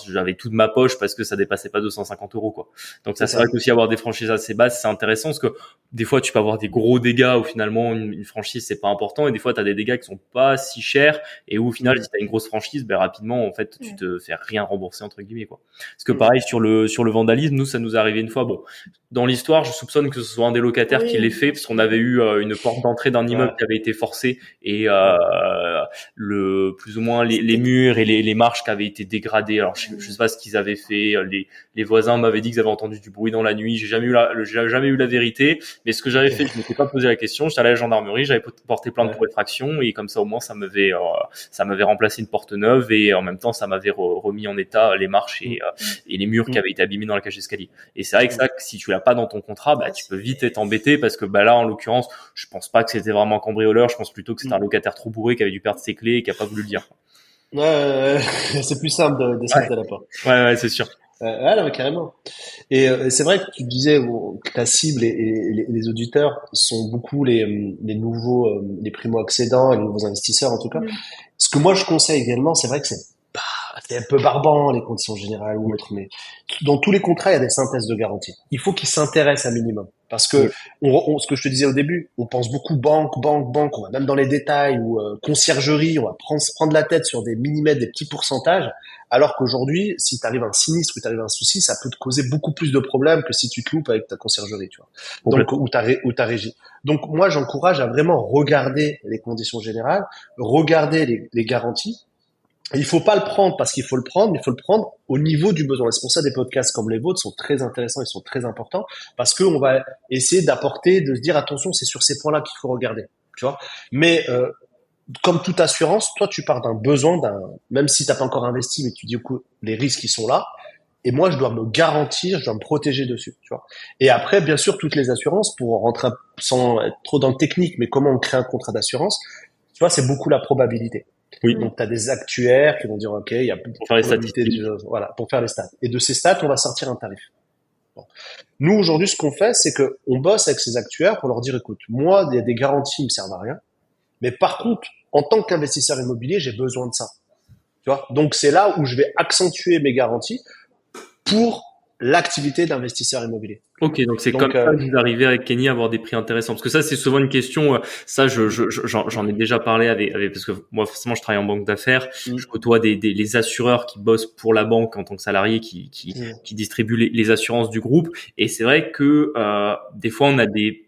S4: j'avais tout de ma poche parce que ça dépassait pas 250 € quoi. Donc ça, c'est vrai qu'aussi avoir des franchises assez basses, c'est intéressant parce que des fois tu peux avoir des gros dégâts où finalement une franchise c'est pas important, et des fois tu as des dégâts qui sont pas si chers et où au final si tu as une grosse franchise, rapidement en fait tu te fais rien rembourser entre guillemets quoi. Parce que pareil sur le vandalisme, nous ça nous est arrivé une fois, dans l'histoire, je soupçonne que ce soit un des locataires qui l'ait fait parce qu'on avait eu une porte d'entrée d'un immeuble qui avait été forcée et plus ou moins les murs et les marches qui avaient été dégradées. Alors je sais pas ce qu'ils avaient fait, les voisins m'avaient dit qu'ils avaient entendu du bruit dans la nuit. J'ai jamais eu la vérité. Mais ce que j'avais fait, je m'étais pas posé la question. J'étais allé à la gendarmerie, j'avais porté plainte pour effraction et comme ça au moins ça m'avait remplacé une porte neuve et en même temps ça m'avait remis en état les marches et les murs qui avaient été abîmés dans la cage d'escalier. Et c'est vrai que ça, si tu l'as pas dans ton contrat, bah tu peux vite être embêté parce que bah là en l'occurrence, je pense pas que c'était vraiment un cambrioleur. Je pense plutôt que c'était un locataire trop bourré qui avait dû perdre ses clés et qui a pas voulu le dire.
S2: Ouais, c'est plus simple de sauter la porte.
S4: Ouais, c'est sûr.
S2: Ouais, non, mais carrément. Et c'est vrai que tu disais que ta cible et les auditeurs sont beaucoup les nouveaux, les primo-accédants, les nouveaux investisseurs en tout cas. Ce que moi je conseille également, c'est vrai que c'est un peu barbant les conditions générales ou autres, mais dans tous les contrats il y a des synthèses de garantie. Il faut qu'ils s'intéressent un minimum, parce que ce que je te disais au début, on pense beaucoup banque, on va même dans les détails ou conciergerie, on va prendre la tête sur des millimètres, des petits pourcentages. Alors qu'aujourd'hui, si t'arrives un sinistre ou t'arrives un souci, ça peut te causer beaucoup plus de problèmes que si tu te loupes avec ta conciergerie, tu vois. Donc, ou ta régie. Donc, moi, j'encourage à vraiment regarder les conditions générales, regarder les garanties. Il faut pas le prendre parce qu'il faut le prendre, mais il faut le prendre au niveau du besoin. Et c'est pour ça des podcasts comme les vôtres sont très intéressants, ils sont très importants parce que on va essayer d'apporter, de se dire attention, c'est sur ces points-là qu'il faut regarder, tu vois. Mais comme toute assurance, toi tu pars d'un besoin, même si t'as pas encore investi, mais tu dis les risques ils sont là. Et moi je dois me garantir, je dois me protéger dessus, tu vois. Et après, bien sûr, toutes les assurances, pour rentrer sans être trop dans le technique, mais comment on crée un contrat d'assurance, tu vois, c'est beaucoup la probabilité.
S4: Oui.
S2: Donc, tu as des actuaires qui vont dire, OK, il y a plus de
S4: faire les statistiques.
S2: Voilà, pour faire les stats. Et de ces stats, on va sortir un tarif. Bon. Nous, aujourd'hui, ce qu'on fait, c'est que on bosse avec ces actuaires pour leur dire, écoute, moi, il y a des garanties, ils me servent à rien. Mais par contre, en tant qu'investisseur immobilier, j'ai besoin de ça. Tu vois? Donc, c'est là où je vais accentuer mes garanties pour l'activité d'investisseur immobilier.
S4: Ok, donc c'est comme ça que vous arrivez avec Kenny à avoir des prix intéressants. Parce que ça, c'est souvent une question, ça, j'en ai déjà parlé avec, parce que moi, forcément, je travaille en banque d'affaires. Je côtoie les assureurs qui bossent pour la banque en tant que salariés, qui distribuent les assurances du groupe. Et c'est vrai que, des fois, on a des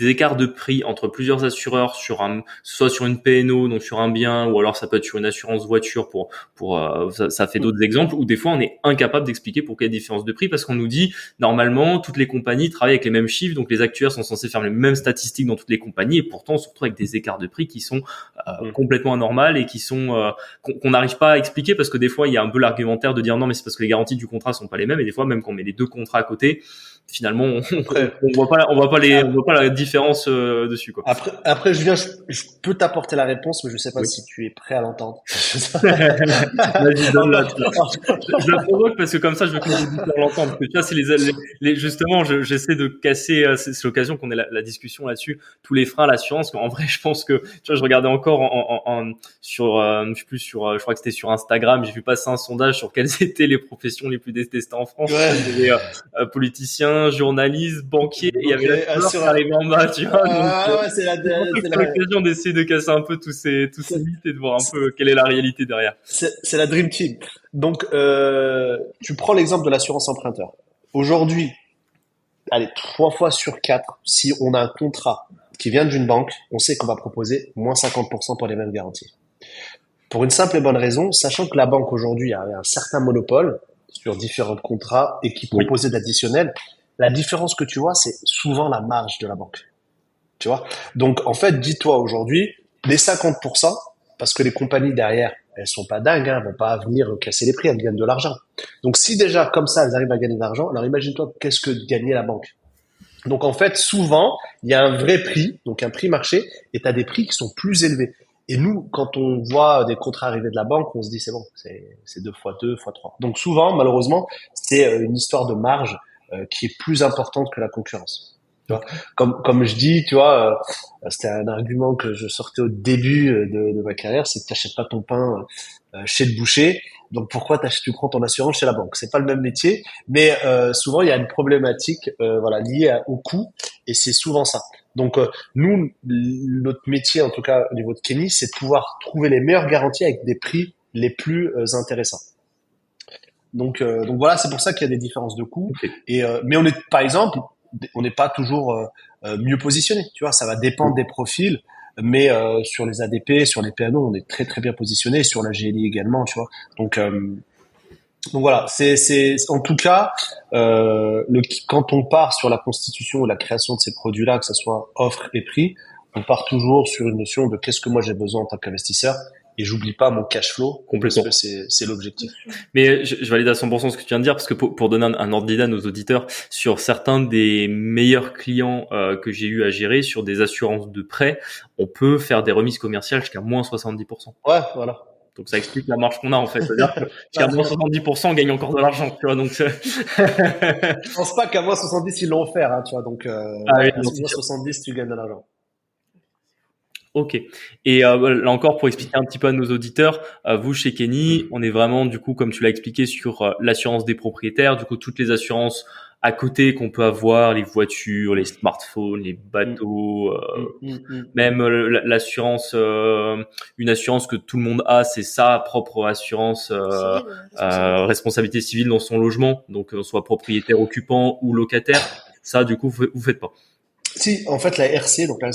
S4: écarts de prix entre plusieurs assureurs soit sur une P&O, donc sur un bien, ou alors ça peut être sur une assurance voiture ça fait d'autres exemples, où des fois on est incapable d'expliquer pourquoi il y a des différences de prix, parce qu'on nous dit, normalement, toutes les compagnies travaillent avec les mêmes chiffres, donc les actuaires sont censés faire les mêmes statistiques dans toutes les compagnies, et pourtant on se retrouve avec des écarts de prix qui sont complètement anormales et qui sont qu'on n'arrive pas à expliquer, parce que des fois il y a un peu l'argumentaire de dire non mais c'est parce que les garanties du contrat sont pas les mêmes, et des fois même quand on met les deux contrats à côté, finalement on voit pas la différence dessus, quoi.
S2: Après Julien, je peux t'apporter la réponse, mais je sais pas si tu es prêt à l'entendre.
S4: Vas-y, donne-la. Je la provoque parce que comme ça je veux que les auditeurs l'entendent, parce que tu vois, c'est justement j'essaie de casser, c'est l'occasion qu'on ait la discussion là-dessus, tous les freins à l'assurance. En vrai, je pense que, tu vois, je regardais encore sur je sais plus, je crois que c'était sur Instagram, j'ai vu passer un sondage sur quelles étaient les professions les plus détestées en France. Il y avait politiciens, journalistes, banquiers, et il y avait l'assureur qui arrivait en bas, tu vois.
S2: C'est
S4: l'occasion d'essayer de casser un peu tous ces mythes et de voir un peu quelle est la réalité derrière.
S2: C'est la Dream Team. Donc, tu prends l'exemple de l'assurance emprunteur. Aujourd'hui, allez, 3 fois sur 4, si on a un contrat qui vient d'une banque, on sait qu'on va proposer moins 50% pour les mêmes garanties. Pour une simple et bonne raison, sachant que la banque aujourd'hui a un certain monopole sur différents contrats et qui proposait d'additionnel, la différence que tu vois, c'est souvent la marge de la banque. Tu vois? Donc, en fait, dis-toi aujourd'hui, les 50%, parce que les compagnies derrière, elles sont pas dingues, elles vont pas venir casser les prix, elles gagnent de l'argent. Donc, si déjà, comme ça, elles arrivent à gagner de l'argent, alors imagine-toi qu'est-ce que gagnait la banque. Donc, en fait, souvent, il y a un vrai prix, donc un prix marché, et tu as des prix qui sont plus élevés. Et nous, quand on voit des contrats arriver de la banque, on se dit, c'est bon, c'est 2 fois 2 fois 3. Donc, souvent, malheureusement, c'est une histoire de marge qui est plus importante que la concurrence. Tu vois, comme je dis, tu vois, c'était un argument que je sortais au début de ma carrière, c'est que t'achètes pas ton pain chez le boucher, donc pourquoi tu prends ton assurance chez la banque? C'est pas le même métier, mais souvent il y a une problématique liée au coût, et c'est souvent ça. Donc nous, notre métier, en tout cas au niveau de Kenny, c'est de pouvoir trouver les meilleures garanties avec des prix les plus intéressants. Donc voilà, c'est pour ça qu'il y a des différences de coûts. Et mais on est, par exemple, on n'est pas toujours mieux positionné. Tu vois, ça va dépendre des profils, mais sur les ADP, sur les P&O, on est très très bien positionné, sur la GLI également. Tu vois, donc Donc voilà, c'est en tout cas quand on part sur la constitution ou la création de ces produits-là, que ce soit offre et prix, on part toujours sur une notion de qu'est-ce que moi j'ai besoin en tant qu'investisseur, et j'oublie pas mon cash flow
S4: Complètement.
S2: parce que c'est l'objectif.
S4: Mais je valide à 100% ce que tu viens de dire, parce que pour donner un ordre d'idée à nos auditeurs, sur certains des meilleurs clients que j'ai eu à gérer sur des assurances de prêt, on peut faire des remises commerciales jusqu'à moins 70%.
S2: Ouais, voilà.
S4: Donc ça explique la marge qu'on a en fait. C'est-à-dire que jusqu'à moins 70%, on gagne encore de l'argent, tu vois. Donc
S2: je pense pas qu'à moins 70 ils l'ont offert, hein, tu vois. Donc
S4: oui,
S2: à moins 70 tu gagnes de l'argent.
S4: Ok. Et là encore, pour expliquer un petit peu à nos auditeurs, vous chez Kenny, on est vraiment du coup, comme tu l'as expliqué, sur l'assurance des propriétaires. Du coup, toutes les assurances à côté qu'on peut avoir, les voitures, les smartphones, les bateaux, même l'assurance, une assurance que tout le monde a, c'est sa propre assurance, responsabilité civile dans son logement, donc soit propriétaire occupant ou locataire. Ça, du coup, vous faites pas.
S2: Si, en fait, la RC, donc la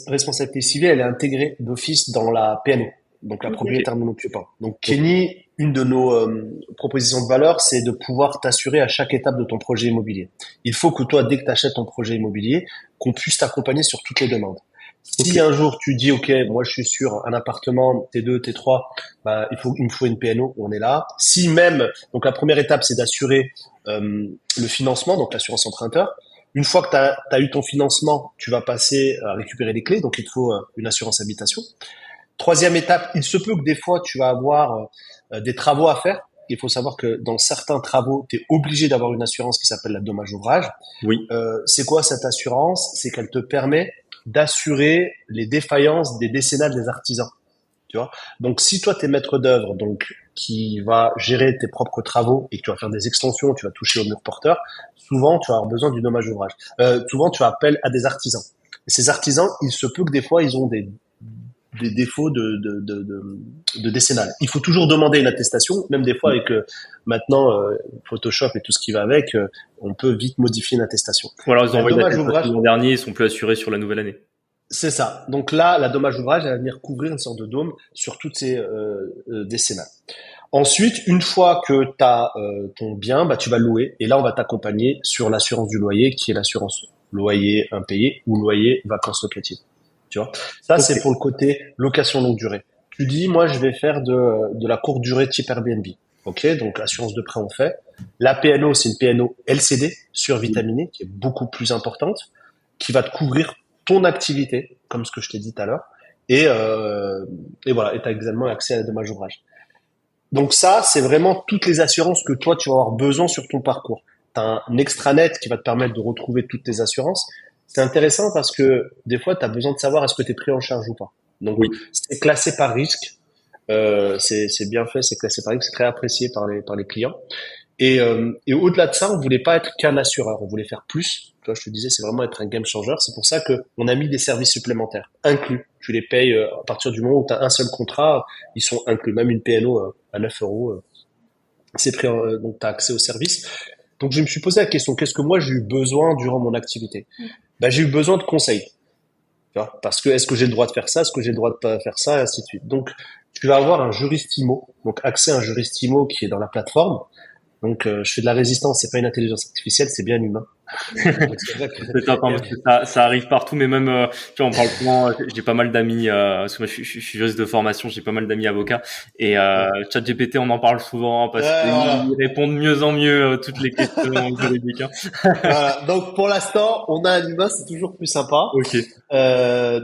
S2: responsabilité civile, elle est intégrée d'office dans la PNO, donc la propriétaire non occupant. Donc Kenny, une de nos propositions de valeur, c'est de pouvoir t'assurer à chaque étape de ton projet immobilier. Il faut que toi, dès que tu achètes ton projet immobilier, qu'on puisse t'accompagner sur toutes les demandes. Si un jour tu dis, OK, moi je suis sur un appartement T2, T3, bah, il me faut une PNO, on est là. Si même, donc la première étape, c'est d'assurer le financement, donc l'assurance emprunteur. Une fois que tu as eu ton financement, tu vas passer à récupérer les clés, donc il te faut une assurance habitation. Troisième étape, il se peut que des fois tu vas avoir des travaux à faire. Il faut savoir que dans certains travaux, tu es obligé d'avoir une assurance qui s'appelle la dommage ouvrage.
S4: Oui.
S2: C'est quoi cette assurance? C'est qu'elle te permet d'assurer les défaillances des décennales des artisans. Tu vois. Donc si toi t'es maître d'œuvre, donc qui va gérer tes propres travaux et que tu vas faire des extensions, tu vas toucher au mur porteur, souvent tu vas avoir besoin du dommage ouvrage. Souvent tu as appel à des artisans. Et ces artisans, il se peut que des fois ils ont des défauts de décennale. Il faut toujours demander une attestation, même des fois avec maintenant Photoshop et tout ce qui va avec, on peut vite modifier une attestation.
S4: Ou alors ils ont envoyé l'attestation l'an dernier, ils sont plus assurés sur la nouvelle année.
S2: C'est ça. Donc là, la dommage ouvrage, elle va venir couvrir une sorte de dôme sur toutes ces décennales. Ensuite, une fois que tu as ton bien, bah, tu vas le louer. Et là, on va t'accompagner sur l'assurance du loyer, qui est l'assurance loyer impayé ou loyer vacances locatives. Tu vois, ça, c'est pour le côté location longue durée. Tu dis, moi, je vais faire de la courte durée type Airbnb. Ok, donc assurance de prêt, on fait. La PNO, c'est une PNO LCD survitaminée, qui est beaucoup plus importante, qui va te couvrir ton activité, comme ce que je t'ai dit tout à l'heure, et voilà, et tu as également accès à la dommage ouvrage. Donc ça, c'est vraiment toutes les assurances que toi, tu vas avoir besoin sur ton parcours. Tu as un extranet qui va te permettre de retrouver toutes tes assurances. C'est intéressant parce que des fois, tu as besoin de savoir est-ce que tu es pris en charge ou pas. Donc oui, c'est classé par risque. C'est bien fait, c'est classé par risque, c'est très apprécié par les clients. Et au-delà de ça, on voulait pas être qu'un assureur, on voulait faire plus. Tu vois, je te disais, c'est vraiment être un game changer. C'est pour ça que on a mis des services supplémentaires inclus. Tu les payes à partir du moment où tu as un seul contrat, ils sont inclus. Même une PNO à 9 euros, c'est pris. Donc, tu as accès au service. Donc, je me suis posé la question, qu'est-ce que moi j'ai eu besoin durant mon activité? Ben, j'ai eu besoin de conseils. Tu vois, parce que est-ce que j'ai le droit de faire ça, est-ce que j'ai le droit de pas faire ça, et ainsi de suite. Donc, tu vas avoir un juriste IMO, donc accès à un juriste IMO qui est dans la plateforme. Donc, je fais de la résistance, c'est pas une intelligence artificielle, c'est bien humain.
S4: C'est top, parce que ça arrive partout, mais même, tu vois, on parle souvent, j'ai pas mal d'amis, parce que moi, je suis juriste de formation, j'ai pas mal d'amis avocats, et ChatGPT, on en parle souvent, parce qu'ils répondent mieux en mieux toutes les questions juridiques.
S2: Voilà. Donc, pour l'instant, on a un humain, c'est toujours plus sympa.
S4: Ok.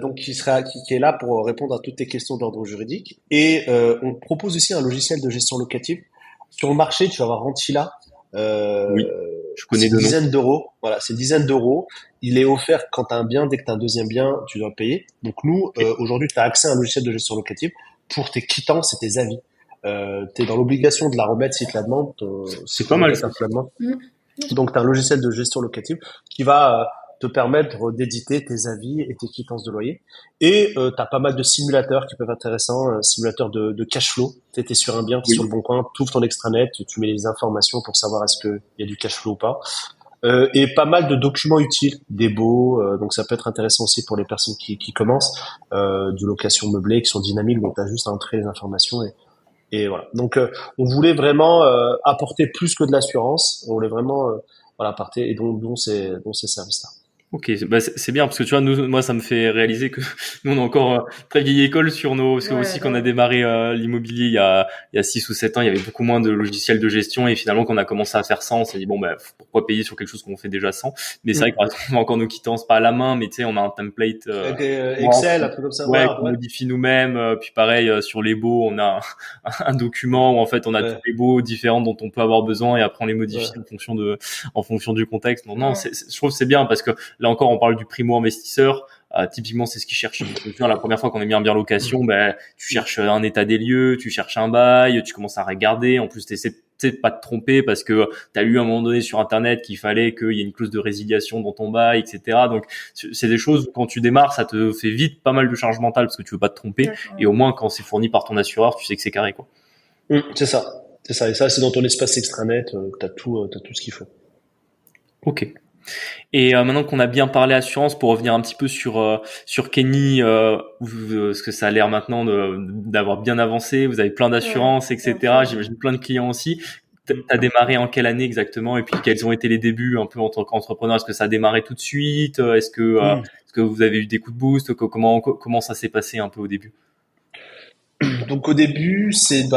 S2: Donc, qui est là pour répondre à toutes tes questions d'ordre juridique. Et on propose aussi un logiciel de gestion locative. Sur le marché, tu vas avoir Rentila.
S4: Oui, je connais
S2: c'est une dizaine d'euros. Voilà, c'est une dizaine d'euros. Il est offert quand tu as un bien. Dès que tu as un deuxième bien, tu dois payer. Donc nous, aujourd'hui, tu as accès à un logiciel de gestion locative pour tes quittances et tes avis. Tu es dans l'obligation de la remettre si tu la demandes.
S4: C'est pas mal.
S2: Donc, tu as un logiciel de gestion locative qui va te permettre d'éditer tes avis et tes quittances de loyer. Et tu as pas mal de simulateurs qui peuvent être intéressants, simulateurs de cash flow. Tu es sur un bien, tu es sur le bon coin, tu ouvres ton extranet, tu mets les informations pour savoir est-ce qu'il y a du cash flow ou pas. Et pas mal de documents utiles, des baux, donc ça peut être intéressant aussi pour les personnes qui commencent, de location meublée, qui sont dynamiques, donc tu as juste à entrer les informations Et voilà. Donc, on voulait vraiment apporter plus que de l'assurance. On voulait vraiment voilà, apporter, et dont ces services-là.
S4: Ok, bah c'est bien parce que tu vois, moi ça me fait réaliser que nous on est encore très vieille école sur nos, parce que aussi quand on a démarré l'immobilier il y a 6 ou 7 ans, il y avait beaucoup moins de logiciels de gestion et finalement quand on a commencé à faire ça, on s'est dit bon bah pourquoi payer sur quelque chose qu'on fait déjà sans. Mais c'est vrai que par exemple, on a encore nos quittances pas à la main, mais tu sais on a un template
S2: Excel, un truc comme ça.
S4: Ouais, qu'on modifie nous-mêmes. Puis pareil sur les baux, on a un document où en fait on a tous les baux différents dont on peut avoir besoin et après on les modifie en fonction du contexte. Non, je trouve que c'est bien parce que là encore, on parle du primo-investisseur. Typiquement, c'est ce qu'ils cherchent. La première fois qu'on est mis un bien location, tu cherches un état des lieux, tu cherches un bail, tu commences à regarder. En plus, t'essaies de pas te tromper parce que t'as lu à un moment donné sur Internet qu'il fallait qu'il y ait une clause de résiliation dans ton bail, etc. Donc, c'est des choses où quand tu démarres, ça te fait vite pas mal de charge mentale parce que tu veux pas te tromper. Et au moins, quand c'est fourni par ton assureur, tu sais que c'est carré, quoi.
S2: C'est ça. Et ça, c'est dans ton espace extranet, t'as tout ce qu'il faut.
S4: Ok. Et maintenant qu'on a bien parlé assurance, pour revenir un petit peu sur Kenny, parce que ça a l'air maintenant d'avoir bien avancé, vous avez plein d'assurances, etc. J'imagine plein de clients aussi. T'as démarré en quelle année exactement? Et puis quels ont été les débuts un peu en tant qu'entrepreneur? Est-ce que ça a démarré tout de suite? Est-ce que vous avez eu des coups de boost? Comment ça s'est passé un peu au début?
S2: Donc au début, c'est 7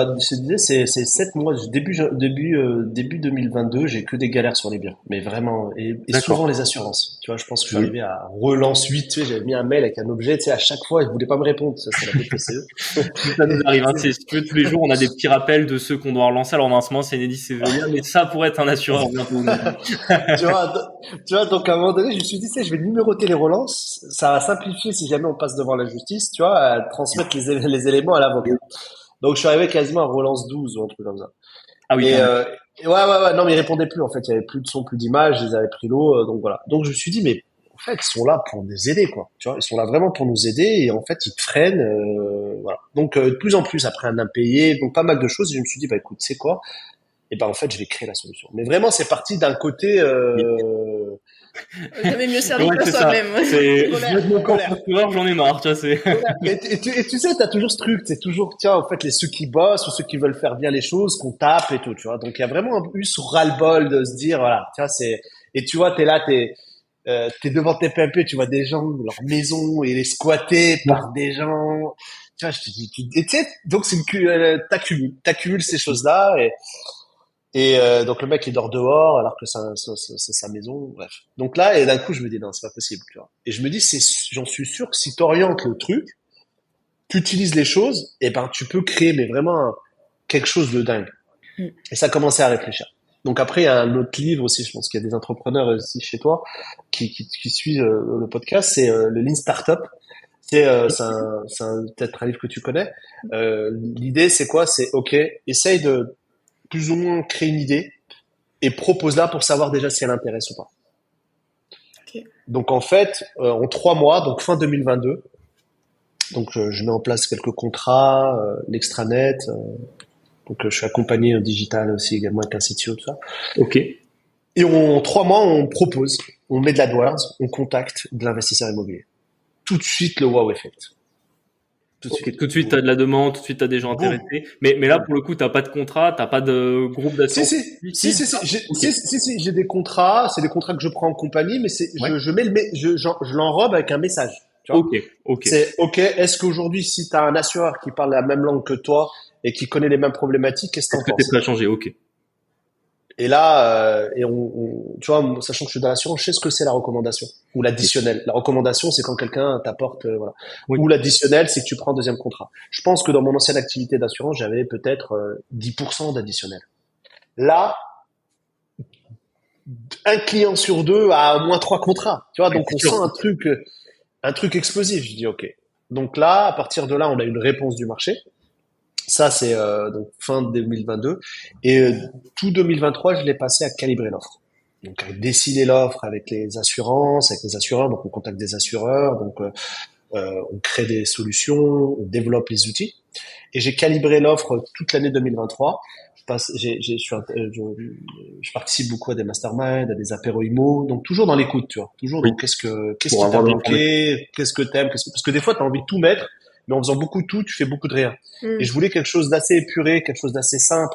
S2: mois, début 2022, j'ai que des galères sur les biens, mais vraiment, et souvent les assurances. Tu vois, je pense que je suis arrivé à relance 8, tu sais, j'avais mis un mail avec un objet, tu sais, à chaque fois, ils voulaient pas me répondre, ça c'est la BPCE.
S4: Ça nous arrive, hein, si tu veux, tous les jours, on a des petits rappels de ceux qu'on doit relancer. Alors en ce moment, c'est Enedis Sevelia, mais ça pourrait être un assureur bientôt.
S2: tu vois, donc à un moment donné, je me suis dit, tu sais, je vais numéroter les relances, ça va simplifier si jamais on passe devant la justice, tu vois, à transmettre les éléments à l'avocat. Donc je suis arrivé quasiment à relance 12 ou un truc comme ça.
S4: Ah oui.
S2: Et ouais, non, mais ils répondaient plus en fait, il y avait plus de son, plus d'image, ils avaient pris l'eau, donc voilà. Donc je me suis dit, mais en fait, ils sont là pour nous aider, quoi. Tu vois, ils sont là vraiment pour nous aider et en fait, ils te freinent, voilà. Donc de plus en plus après un impayé, donc pas mal de choses. Et je me suis dit, bah écoute, c'est quoi? Et ben en fait, je vais créer la solution. Mais vraiment, c'est parti d'un côté.
S3: Jamais mieux servi que soi-même.
S4: J'en ai marre, tu vois,
S2: et tu sais, t'as toujours ce truc, c'est toujours, tiens, en fait, ceux qui bossent ou ceux qui veulent faire bien les choses, qu'on tape et tout, tu vois. Donc, il y a vraiment eu ce ras-le-bol de se dire, voilà, tu vois, et tu vois, t'es là, t'es devant tes PMP, tu vois des gens, leur maison, et les squattés par des gens. Tu vois, je te dis, et tu sais, donc t'accumules ces choses-là et donc le mec il dort dehors alors que c'est sa maison, bref. Donc là et d'un coup je me dis non c'est pas possible, tu vois. Et je me dis j'en suis sûr que si t'orientes le truc, tu utilises les choses, et ben tu peux créer mais vraiment quelque chose de dingue. Et ça commençait à réfléchir. Donc après il y a un autre livre aussi, je pense qu'il y a des entrepreneurs aussi chez toi qui suivent le podcast, c'est le Lean Startup. C'est peut-être un livre que tu connais. L'idée c'est quoi? C'est ok, essaye de plus ou moins créer une idée et propose-la pour savoir déjà si elle intéresse ou pas.
S3: Okay.
S2: Donc en fait, en 3 mois, donc fin 2022, donc je mets en place quelques contrats, l'extranet, donc je suis accompagné au digital aussi également avec un CTO, tout ça.
S4: Ok.
S2: Et en 3 mois, on propose, on met de l'AdWords, on contacte de l'investisseur immobilier. Tout de suite le wow effect.
S4: Tout de suite, t'as de la demande, tout de suite, t'as des gens intéressés. Mais là, pour le coup, t'as pas de contrat, t'as pas de groupe d'assurance.
S2: Si, j'ai des contrats, c'est des contrats que je prends en compagnie, mais je l'enrobe avec un message. Tu vois.
S4: Ok.
S2: C'est ok, est-ce qu'aujourd'hui, si t'as un assureur qui parle la même langue que toi et qui connaît les mêmes problématiques, qu'est-ce que t'en penses?
S4: T'es prêt à changer, ok.
S2: Et là, tu vois, sachant que je suis dans l'assurance, je sais ce que c'est la recommandation ou l'additionnel. La recommandation, c'est quand quelqu'un t'apporte, voilà. Oui. Ou l'additionnel, c'est que tu prends un deuxième contrat. Je pense que dans mon ancienne activité d'assurance, j'avais peut-être 10% d'additionnel. Là, un client sur 2 a au moins 3 contrats. Tu vois, donc on sent un truc explosif. Je dis ok. Donc là, à partir de là, on a une réponse du marché. Ça, c'est donc fin 2022. Et tout 2023, je l'ai passé à calibrer l'offre. Donc à dessiner l'offre avec les assurances, avec les assureurs. Donc on contacte des assureurs, donc on crée des solutions, on développe les outils. Et j'ai calibré l'offre toute l'année 2023. Je participe beaucoup à des masterminds, à des apéros IMO, donc toujours dans l'écoute, tu vois. Toujours dans qu'est-ce qui t'a bloqué, qu'est-ce que t'aimes, parce que des fois t'as envie de tout mettre. Mais en faisant beaucoup de tout, tu fais beaucoup de rien. Et je voulais quelque chose d'assez épuré, quelque chose d'assez simple,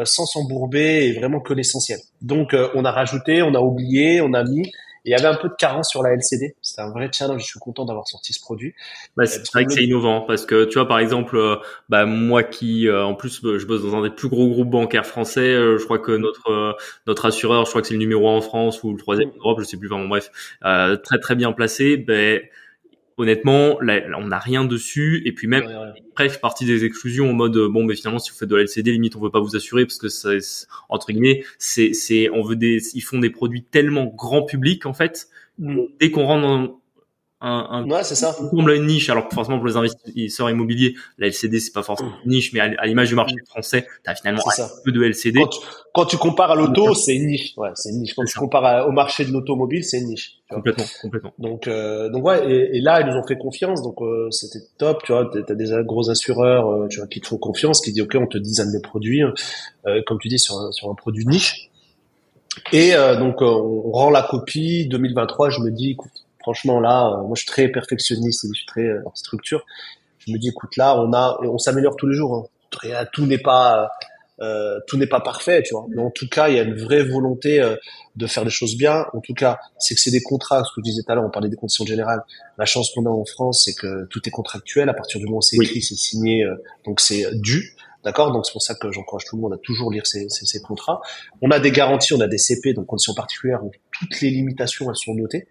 S2: sans s'embourber et vraiment que l'essentiel. Donc, on a rajouté, on a oublié, on a mis. Et il y avait un peu de carence sur la LCD. C'était un vrai challenge. Je suis content d'avoir sorti ce produit.
S4: C'est vrai que c'est innovant parce que tu vois, par exemple, moi qui, en plus, je bosse dans un des plus gros groupes bancaires français. Je crois que notre assureur, je crois que c'est le numéro 1 en France ou le troisième en Europe, je sais plus. Enfin, bon, bref, très très bien placé. Honnêtement, là, on n'a rien dessus, et puis même presque partie des exclusions en mode finalement si vous faites de la LCD, limite on veut pas vous assurer parce que entre guillemets ils font des produits tellement grand public en fait. Dès qu'on rentre dans
S2: c'est ça.
S4: Comme une niche, alors que forcément pour les investisseurs immobiliers, la LCD c'est pas forcément une niche, mais à l'image du marché français, t'as finalement un peu de LCD.
S2: Quand tu compares à l'auto, c'est une niche. Ouais, c'est une niche. Quand tu compares au marché de l'automobile, c'est une niche.
S4: Complètement.
S2: Donc et là ils nous ont fait confiance, donc c'était top. Tu vois, t'as des gros assureurs, tu vois, qui te font confiance, qui disent ok, on te design des produits, comme tu dis sur un produit niche. Et donc on rend la copie 2023. Je me dis, écoute. Franchement, là, moi, je suis très perfectionniste et je suis très en structure. Je me dis, écoute, là, on s'améliore tous les jours. Hein. Tout n'est pas parfait, tu vois. Mais en tout cas, il y a une vraie volonté de faire des choses bien. En tout cas, c'est que c'est des contrats. Ce que je disais tout à l'heure, on parlait des conditions générales. La chance qu'on a en France, c'est que tout est contractuel. À partir du moment où c'est écrit, c'est signé, donc c'est dû. D'accord? Donc c'est pour ça que j'encourage tout le monde à toujours lire ces contrats. On a des garanties, on a des CP, donc conditions particulières, où toutes les limitations, elles sont notées.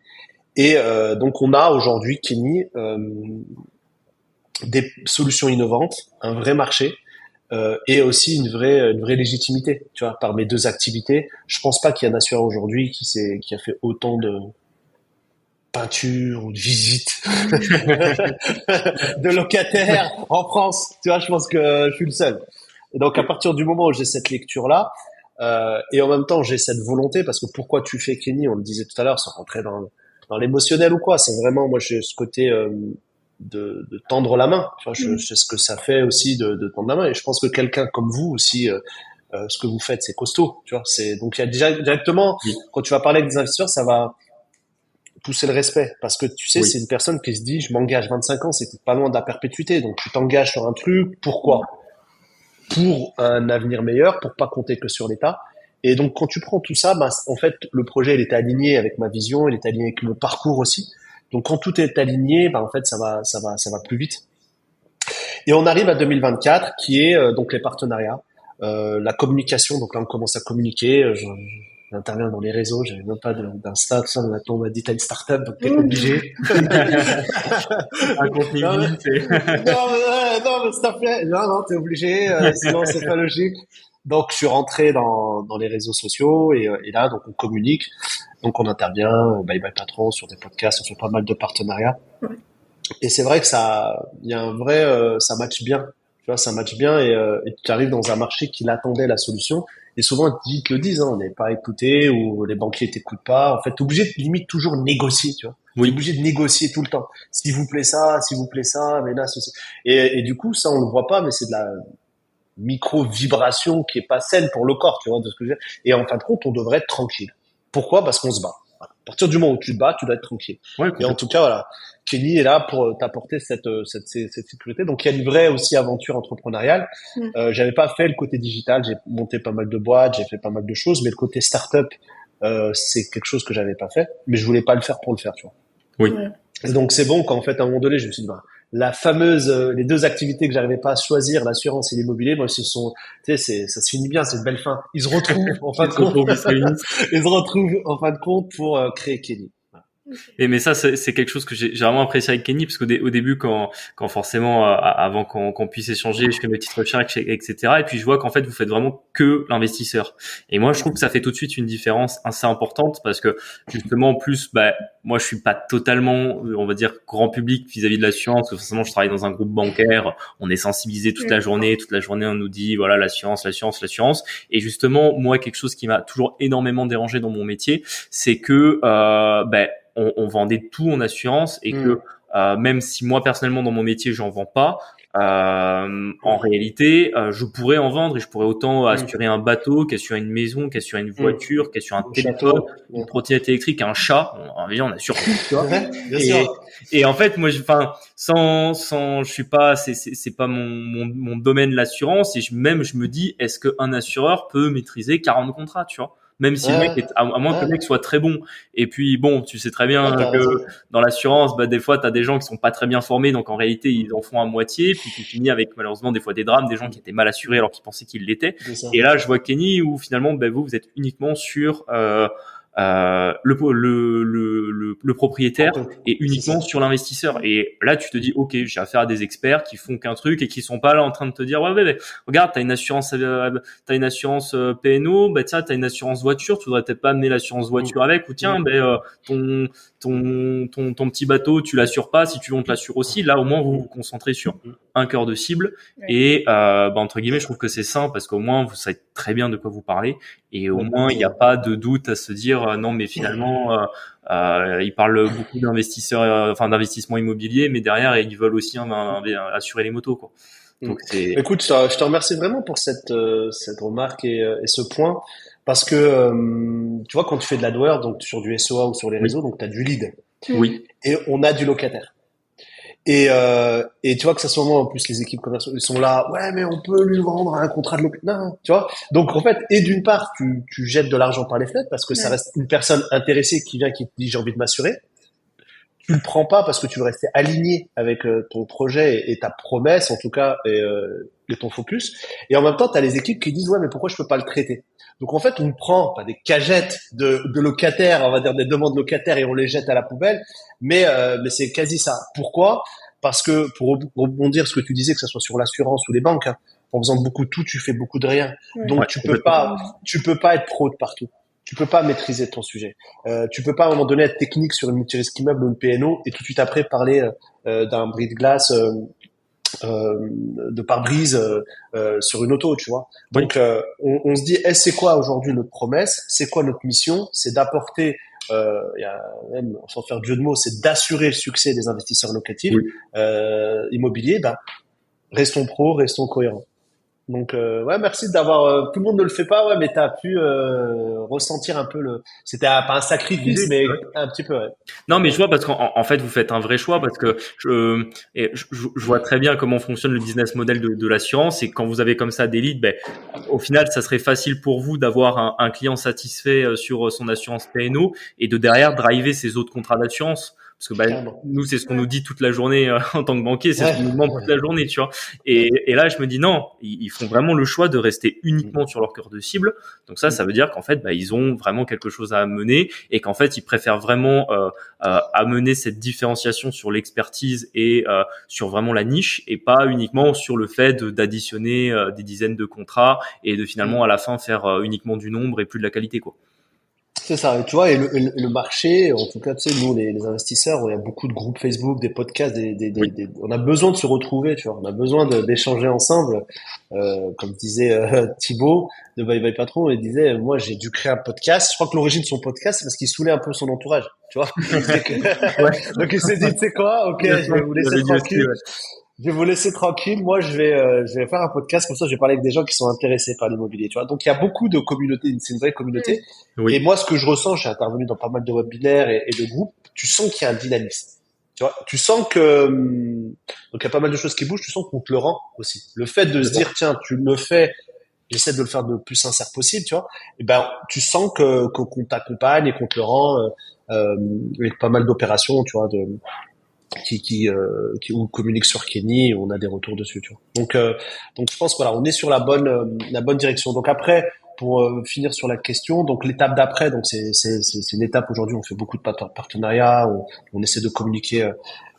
S2: Et donc on a aujourd'hui, Kenny, des solutions innovantes, un vrai marché et aussi une vraie légitimité. Tu vois, par mes deux activités, je pense pas qu'il y ait un assureur aujourd'hui qui a fait autant de peinture ou de visites de locataires en France. Tu vois, je pense que je suis le seul. Et donc à partir du moment où j'ai cette lecture-là, et en même temps j'ai cette volonté, parce que pourquoi tu fais Kenny, on le disait tout à l'heure, sans rentrer dans l'émotionnel ou quoi, c'est vraiment, moi j'ai ce côté de tendre la main, tu vois, je sais ce que ça fait aussi de tendre la main, et je pense que quelqu'un comme vous aussi, ce que vous faites, c'est costaud, tu vois, donc il y a déjà directement, quand tu vas parler avec des investisseurs, ça va pousser le respect, parce que tu sais, c'est une personne qui se dit, je m'engage 25 ans, c'est pas loin de la perpétuité, donc tu t'engages sur un truc, pourquoi? Pour un avenir meilleur, pour pas compter que sur l'État. Et donc, quand tu prends tout ça, en fait, le projet, il était aligné avec ma vision, il est aligné avec mon parcours aussi. Donc, quand tout est aligné, en fait, ça va plus vite. Et on arrive à 2024, qui est donc les partenariats, la communication. Donc là, on commence à communiquer. J'interviens dans les réseaux. J'avais même pas d'Insta, tout ça. Maintenant, on m'a dit t'as une startup, donc t'es obligé.
S4: Un contenu
S2: non, mais s'il te plaît. Non, t'es obligé. Sinon, c'est pas logique. Donc, je suis rentré dans les réseaux sociaux et là, donc, on communique. Donc, on intervient, Bye Bye Patron, sur des podcasts, on fait pas mal de partenariats. Et c'est vrai que il y a un vrai, ça match bien. Tu vois, ça match bien et tu arrives dans un marché qui l'attendait la solution. Et souvent, ils te le disent, hein, on n'est pas écouté ou les banquiers t'écoutent pas. En fait, t'es obligé de limite toujours négocier, tu vois. T'es obligé de négocier tout le temps. S'il vous plaît ça, mais là, ceci. Et du coup, ça, on le voit pas, mais c'est de la micro-vibration qui est pas saine pour le corps, tu vois, de ce que je veux dire. Et en fin de compte, on devrait être tranquille. Pourquoi? Parce qu'on se bat. À partir du moment où tu te bats, tu dois être tranquille. Et en tout cas, voilà. Kenny est là pour t'apporter cette sécurité. Donc, il y a une vraie aussi aventure entrepreneuriale. J'avais pas fait le côté digital. J'ai monté pas mal de boîtes, j'ai fait pas mal de choses, mais le côté start-up, c'est quelque chose que j'avais pas fait. Mais je voulais pas le faire pour le faire, tu vois. Et donc, c'est bon qu'en fait, à un moment donné, je me suis dit, les deux activités que j'arrivais pas à choisir, l'assurance et l'immobilier, moi, ça se finit bien, c'est une belle fin. Ils se retrouvent en fin de compte. Ils se retrouvent en fin de compte pour créer Kenny.
S4: Mais ça, c'est quelque chose que j'ai vraiment apprécié avec Kenny, parce qu'au début, quand forcément, avant qu'on puisse échanger, je fais mes petites recherches, etc. Et puis je vois qu'en fait, vous faites vraiment que l'investisseur. Et moi, je trouve que ça fait tout de suite une différence assez importante, parce que justement, en plus, moi, je suis pas totalement, on va dire, grand public vis-à-vis de l'assurance, parce que forcément, je travaille dans un groupe bancaire, on est sensibilisé toute la journée, on nous dit, voilà, l'assurance. Et justement, moi, quelque chose qui m'a toujours énormément dérangé dans mon métier, c'est que, on vendait tout en assurance, et que même si moi personnellement dans mon métier j'en vends pas, en réalité, je pourrais en vendre et je pourrais autant assurer un bateau qu'assurer une maison, qu'assurer une voiture, qu'assurer un téléphone, une trottinette électrique, un chat. On assure tout, tu vois. Et en fait, moi, je suis pas, c'est pas mon domaine l'assurance, et je me dis, est-ce qu'un assureur peut maîtriser 40 contrats, tu vois? Même si le mec à moins que le mec soit très bon. Et puis bon, tu sais très bien que dans l'assurance, des fois t'as des gens qui sont pas très bien formés, donc en réalité ils en font à moitié, puis tu finis avec malheureusement des fois des drames, des gens qui étaient mal assurés alors qu'ils pensaient qu'ils l'étaient. Et là je vois Kenny où finalement vous êtes uniquement sur le propriétaire et uniquement sur l'investisseur. Et là, tu te dis, ok, j'ai affaire à des experts qui font qu'un truc et qui sont pas là en train de te dire, ouais, regarde, t'as une assurance PNO, t'as une assurance voiture, tu voudrais peut-être pas amener l'assurance voiture avec, ou tiens, ton petit bateau, tu l'assures pas, si tu veux, on te l'assure aussi. Là, au moins, vous vous concentrez sur un cœur de cible. Et entre guillemets, je trouve que c'est sain parce qu'au moins, vous savez très bien de quoi vous parlez. Et au moins, il n'y a pas de doute à se dire non, mais finalement, ils parlent beaucoup d'investisseurs, d'investissement immobilier, mais derrière, ils veulent aussi assurer les motos, quoi.
S2: Donc, écoute, je te remercie vraiment pour cette remarque et ce point, parce que tu vois, quand tu fais de l'AdWords, donc sur du SOA ou sur les réseaux, donc tu as du lead.
S4: Oui.
S2: Et on a du locataire. Et tu vois que ça soit moi en plus les équipes commerciales ils sont là, ouais mais on peut lui vendre un contrat de location, non, tu vois. Donc en fait, et d'une part tu jettes de l'argent par les fenêtres parce que ça reste une personne intéressée qui vient qui te dit j'ai envie de m'assurer. Tu le prends pas parce que tu veux rester aligné avec ton projet et ta promesse en tout cas et ton focus. Et en même temps, tu as les équipes qui disent ouais mais pourquoi je peux pas le traiter. Donc en fait, on prend pas des cagettes de locataires, on va dire des demandes locataires et on les jette à la poubelle, mais c'est quasi ça. Pourquoi? Parce que pour rebondir ce que tu disais, que ce soit sur l'assurance ou les banques, hein, en faisant beaucoup de tout, tu fais beaucoup de rien. Donc tu peux pas être pro de partout. Tu peux pas maîtriser ton sujet. Tu peux pas à un moment donné être technique sur une multirisque immeuble ou une PNO et tout de suite après parler d'un bris de glace de pare-brise sur une auto, tu vois. Donc on se dit, c'est quoi aujourd'hui notre promesse? C'est quoi notre mission? C'est d'apporter, y a même sans faire de jeu de mots, c'est d'assurer le succès des investisseurs locatifs immobiliers. Restons pro, restons cohérents. Donc merci d'avoir tout le monde ne le fait pas mais t'as pu ressentir un peu c'était pas un sacrifice mais un petit peu
S4: Non mais je vois parce qu'en fait vous faites un vrai choix parce que je vois très bien comment fonctionne le business model de l'assurance et quand vous avez comme ça des leads au final ça serait facile pour vous d'avoir un client satisfait sur son assurance PNO et de derrière driver ses autres contrats d'assurance. Parce que nous, c'est ce qu'on nous dit toute la journée en tant que banquier, c'est ce qu'on nous demande toute la journée, tu vois. Et là, je me dis non, ils font vraiment le choix de rester uniquement sur leur cœur de cible. Donc ça veut dire qu'en fait, ils ont vraiment quelque chose à amener et qu'en fait, ils préfèrent vraiment amener cette différenciation sur l'expertise et sur vraiment la niche et pas uniquement sur le fait d'additionner des dizaines de contrats et de finalement à la fin faire uniquement du nombre et plus de la qualité, quoi.
S2: C'est ça, et tu vois, et le marché, en tout cas, tu sais, nous, les investisseurs, il y a beaucoup de groupes Facebook, des podcasts, on a besoin de se retrouver, tu vois, on a besoin d'échanger ensemble. Comme disait Thibaut de Bye Bye Patron, il disait, moi, j'ai dû créer un podcast. Je crois que l'origine de son podcast, c'est parce qu'il saoulait un peu son entourage, tu vois. Donc il s'est dit, tu sais quoi, ok, je vais vous laisser tranquille. Je vais vous laisser tranquille. Moi, je vais faire un podcast comme ça. Je vais parler avec des gens qui sont intéressés par l'immobilier. Tu vois. Donc, il y a beaucoup de communautés. C'est une vraie communauté. Oui. Et moi, ce que je ressens, j'ai intervenu dans pas mal de webinaires et de groupes. Tu sens qu'il y a un dynamisme. Tu vois. Tu sens que donc il y a pas mal de choses qui bougent. Tu sens qu'on te le rend aussi. Le fait de se dire tiens, tu le fais. J'essaie de le faire le plus sincère possible. Tu vois. Et tu sens qu'on t'accompagne et qu'on te le rend avec pas mal d'opérations. Tu vois. Qui communique sur Kenny, on a des retours dessus, tu vois. Donc je pense que voilà, on est sur la bonne direction. Donc après, pour finir sur la question, donc l'étape d'après, donc c'est une étape aujourd'hui, on fait beaucoup de partenariats, on essaie de communiquer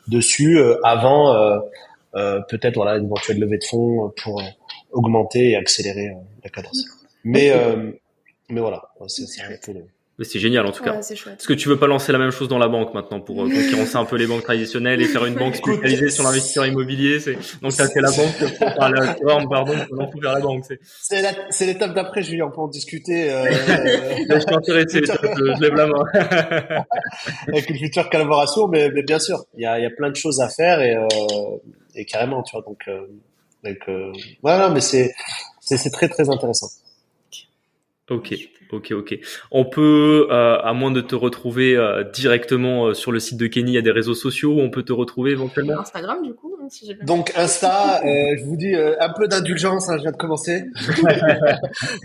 S2: dessus avant peut-être voilà une éventuelle levée de fonds pour augmenter et accélérer la cadence. Mais voilà, c'est un peu
S4: Mais c'est génial en tout cas.
S3: c'est chouette.
S4: Est-ce que tu veux pas lancer la même chose dans la banque maintenant pour concurrencer un peu les banques traditionnelles et faire une banque spécialisée sur l'investissement immobilier? Donc t'as fait la banque pour faire l'assurance, pardon, maintenant faut faire la banque.
S2: C'est l'étape d'après, Julien, on peut en discuter.
S4: Je suis intéressé, je lève la main.
S2: Avec une future collaboration, mais bien sûr, il y a plein de choses à faire et carrément, tu vois. Donc voilà, mais c'est très très intéressant.
S4: Ok. On peut, à moins de te retrouver directement sur le site de Kenny, il y a des réseaux sociaux où on peut te retrouver éventuellement.
S3: Instagram, du coup, si j'ai bien
S2: Donc Insta, je vous dis un peu d'indulgence, hein, je viens de commencer.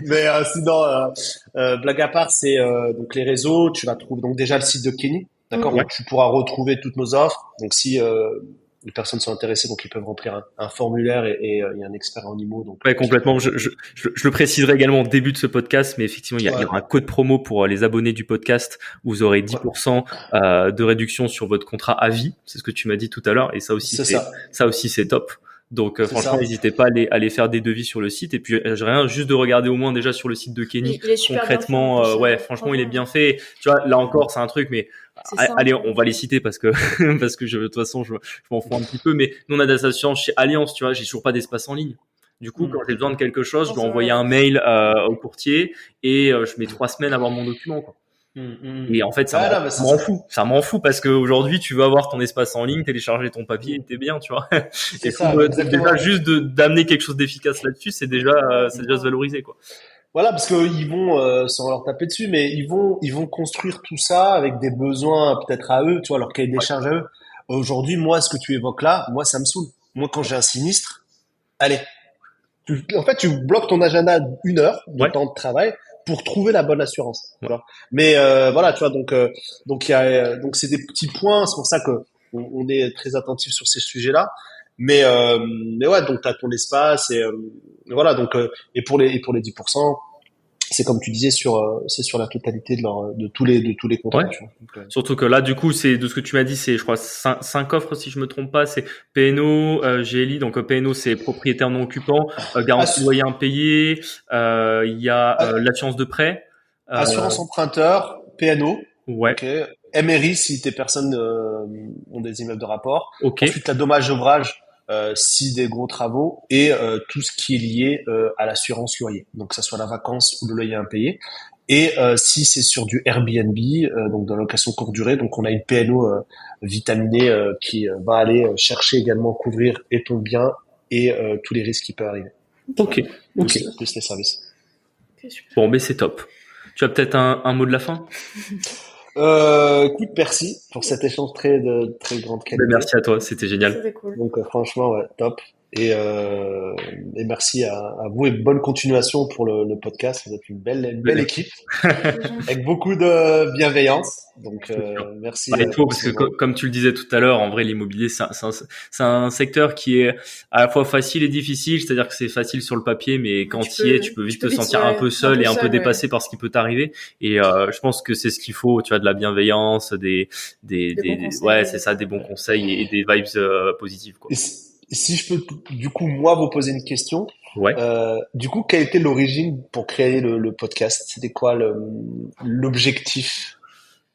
S2: Mais sinon, blague à part, c'est donc les réseaux. Tu vas trouver donc déjà le site de Kenny, d'accord.
S4: Ouais.
S2: Donc tu pourras retrouver toutes nos offres. Donc si les personnes sont intéressées, donc ils peuvent remplir un formulaire et il y a un expert en IMO. Donc
S4: Ouais, complètement. Je le préciserai également au début de ce podcast, mais effectivement, il y aura un code promo pour les abonnés du podcast où vous aurez 10% de réduction sur votre contrat à vie. C'est ce que tu m'as dit tout à l'heure, et ça aussi, ça aussi, c'est top. Donc franchement, n'hésitez pas à aller faire des devis sur le site. Et puis j'ai rien, juste de regarder au moins déjà sur le site de Kenny.
S3: Il est super
S4: concrètement,
S3: bien fait,
S4: franchement, il est bien fait. Tu vois, là encore, c'est un truc, mais allez, on va les citer parce que de toute façon, je m'en fous un petit peu. Mais nous, on a des assurances chez Allianz, tu vois, j'ai toujours pas d'espace en ligne. Du coup, quand j'ai besoin de quelque chose, je dois envoyer un mail au courtier et je mets 3 semaines à avoir mon document, quoi. Et en fait, ça m'en fout parce qu'aujourd'hui, tu veux avoir ton espace en ligne, télécharger ton papier et t'es bien, tu vois. Et déjà, juste d'amener quelque chose d'efficace là-dessus, c'est déjà se valoriser, quoi.
S2: Voilà, parce que ils vont, sans leur taper dessus, mais ils vont construire tout ça avec des besoins peut-être à eux, tu vois, leur cahier des charges à eux. Aujourd'hui, moi, ce que tu évoques là, moi, ça me saoule. Moi, quand j'ai un sinistre, allez, en fait, tu bloques ton agenda 1 heure de temps de travail pour trouver la bonne assurance. Voilà. Mais voilà, tu vois, donc c'est des petits points. C'est pour ça que on est très attentif sur ces sujets-là. Mais ouais, donc t'as ton espace et voilà. Donc et pour les 10%, c'est comme tu disais c'est sur la totalité de tous les contrats.
S4: Ouais.
S2: Tu vois. Donc,
S4: surtout que là, du coup, c'est de ce que tu m'as dit, c'est je crois 5 offres si je me trompe pas. C'est PNO, GLI. Donc PNO, c'est propriétaire non occupant, garantie loyer impayé. Il y a l'assurance de prêt.
S2: Assurance emprunteur, PNO.
S4: Ouais.
S2: Okay. MRI si tes personnes ont des immeubles de rapport.
S4: Okay.
S2: Ensuite, la dommage ouvrage si des gros travaux et tout ce qui est lié à l'assurance loyer. Donc que ça soit la vacance ou le loyer impayé. Et si c'est sur du Airbnb, donc dans la location courte durée, donc on a une PNO vitaminée qui va aller chercher également couvrir et ton bien et tous les risques qui peuvent arriver.
S4: Ok.
S2: Plus les services.
S4: Bon, mais c'est top. Tu as peut-être un mot de la fin?
S2: Écoute, merci pour cet échange de très grande qualité.
S4: Merci à toi, c'était génial.
S3: C'était cool.
S2: Donc franchement, ouais, top. Et merci à vous et bonne continuation pour le podcast. Vous êtes une belle équipe avec beaucoup de bienveillance. Donc merci.
S4: Et toi, parce que comme tu le disais tout à l'heure, en vrai, l'immobilier, c'est un secteur qui est à la fois facile et difficile. C'est-à-dire que c'est facile sur le papier, mais quand tu y es, tu peux vite te sentir un peu seul et un peu dépassé par ce qui peut t'arriver. Et je pense que c'est ce qu'il faut. Tu as de la bienveillance, des c'est ça, des bons conseils et des vibes positives, quoi.
S2: Et si je peux, du coup, moi, vous poser une question.
S4: Ouais.
S2: Du coup, quelle était l'origine pour créer le podcast? C'était quoi l'objectif?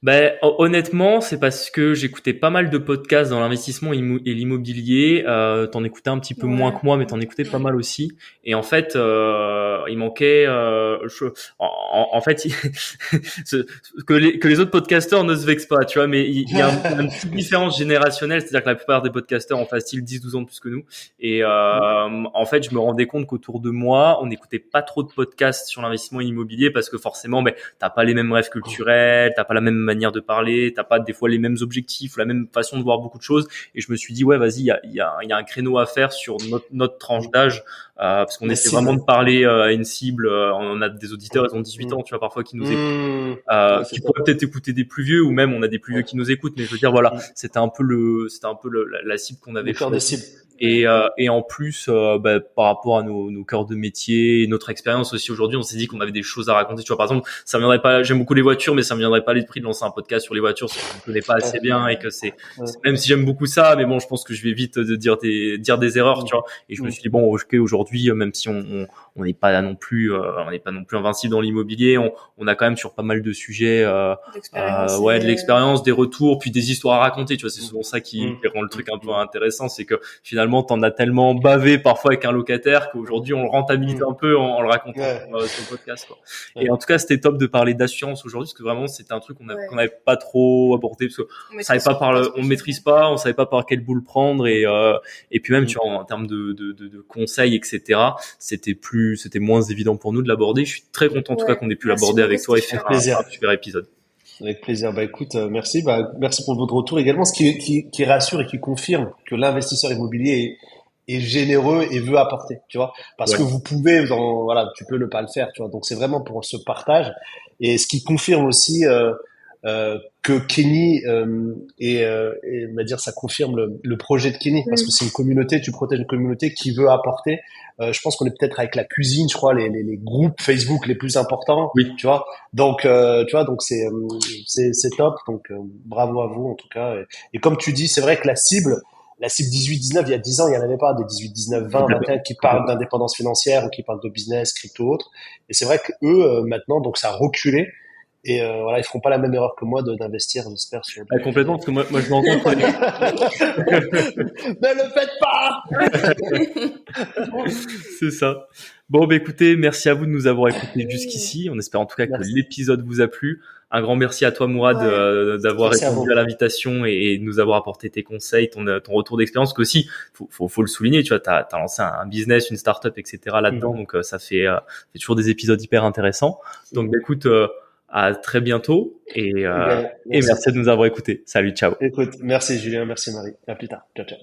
S4: Ben, honnêtement, c'est parce que j'écoutais pas mal de podcasts dans l'investissement et l'immobilier. T'en écoutais un petit peu moins que moi, mais t'en écoutais pas mal aussi. Et en fait, il manquait, en fait, que les autres podcasteurs ne se vexent pas, tu vois, mais il y a une petite différence générationnelle, c'est-à-dire que la plupart des podcasteurs ont facile 10-12 ans de plus que nous. Et en fait, je me rendais compte qu'autour de moi, on n'écoutait pas trop de podcasts sur l'investissement immobilier parce que forcément, ben, t'as pas les mêmes rêves culturels, t'as pas la même manière de parler, t'as pas des fois les mêmes objectifs, la même façon de voir beaucoup de choses. Et je me suis dit, ouais, vas-y, il y a un créneau à faire sur notre tranche d'âge, parce qu'on essaie vraiment de parler à une cible. On a des auditeurs, ils ont 18 ans, tu vois, parfois qui nous écoutent, qui pourraient peut-être écouter des plus vieux, ou même on a des plus vieux qui nous éctent. Mais je veux dire, voilà, c'était un peu la cible qu'on avait.
S2: Le cœur de cible.
S4: Et en plus, par rapport à nos cœurs de métier, et notre expérience aussi aujourd'hui, on s'est dit qu'on avait des choses à raconter. Tu vois, par exemple, ça me viendrait pas. J'aime beaucoup les voitures, mais ça me viendrait pas à l'esprit de lancer un podcast sur les voitures parce que je ne connais pas assez bien et que même si j'aime beaucoup ça, mais bon, je pense que je vais vite dire des erreurs, tu vois. Et je me suis dit bon, ok, aujourd'hui, même si on n'est pas non plus invincible dans l'immobilier, on a quand même sur pas mal de sujets, de l'expérience, des retours, puis des histoires à raconter. Tu vois, c'est souvent ça qui rend le truc un peu intéressant, c'est que finalement t'en as tellement bavé parfois avec un locataire qu'aujourd'hui on le rentabilise un peu en le racontant sur le podcast, quoi. Et en tout cas, c'était top de parler d'assurance aujourd'hui, parce que vraiment c'était un truc qu'on n'avait pas trop abordé, parce que on savait pas on maîtrise pas, on savait pas par quelle boule prendre, et puis même tu vois, en termes de conseils, etc., c'était moins évident pour nous de l'aborder. Je suis très content en tout cas qu'on ait pu l'aborder avec toi et faire un super épisode.
S2: Avec plaisir. Écoute, merci. Merci pour votre retour également. Ce qui rassure et qui confirme que l'investisseur immobilier est généreux et veut apporter, tu vois. Parce que vous pouvez, tu peux ne pas le faire, tu vois. Donc c'est vraiment pour ce partage. Et ce qui confirme aussi que Kenny on va dire, ça confirme le projet de Kenny, parce que c'est une communauté, tu protèges une communauté qui veut apporter. Je pense qu'on est peut-être avec la cuisine, je crois, les groupes Facebook les plus importants, tu vois. Donc tu vois, donc c'est top. Donc bravo à vous en tout cas. Et comme tu dis, c'est vrai que la cible 18-19, il y a 10 ans, il n'y en avait pas des 18-19, 20, 21 qui parlent d'indépendance financière ou qui parlent de business, crypto, autres. Et c'est vrai que eux maintenant, donc ça a reculé. Et ils feront pas la même erreur que moi d'investir, j'espère.
S4: Complètement, parce que moi je m'encontre.
S2: Ne le faites pas.
S4: C'est ça. Bon, écoutez, merci à vous de nous avoir écoutés jusqu'ici. On espère en tout cas que l'épisode vous a plu. Un grand merci à toi, Mourad, d'avoir répondu à l'invitation et de nous avoir apporté tes conseils, ton retour d'expérience. Que aussi, faut le souligner, tu vois, t'as lancé un business, une startup, etc. là-dedans. Donc ça fait toujours des épisodes hyper intéressants. Donc écoute, à très bientôt et merci de nous avoir écoutés. Salut, ciao.
S2: Écoute, merci Julien, merci Marie. À plus tard. Ciao, ciao.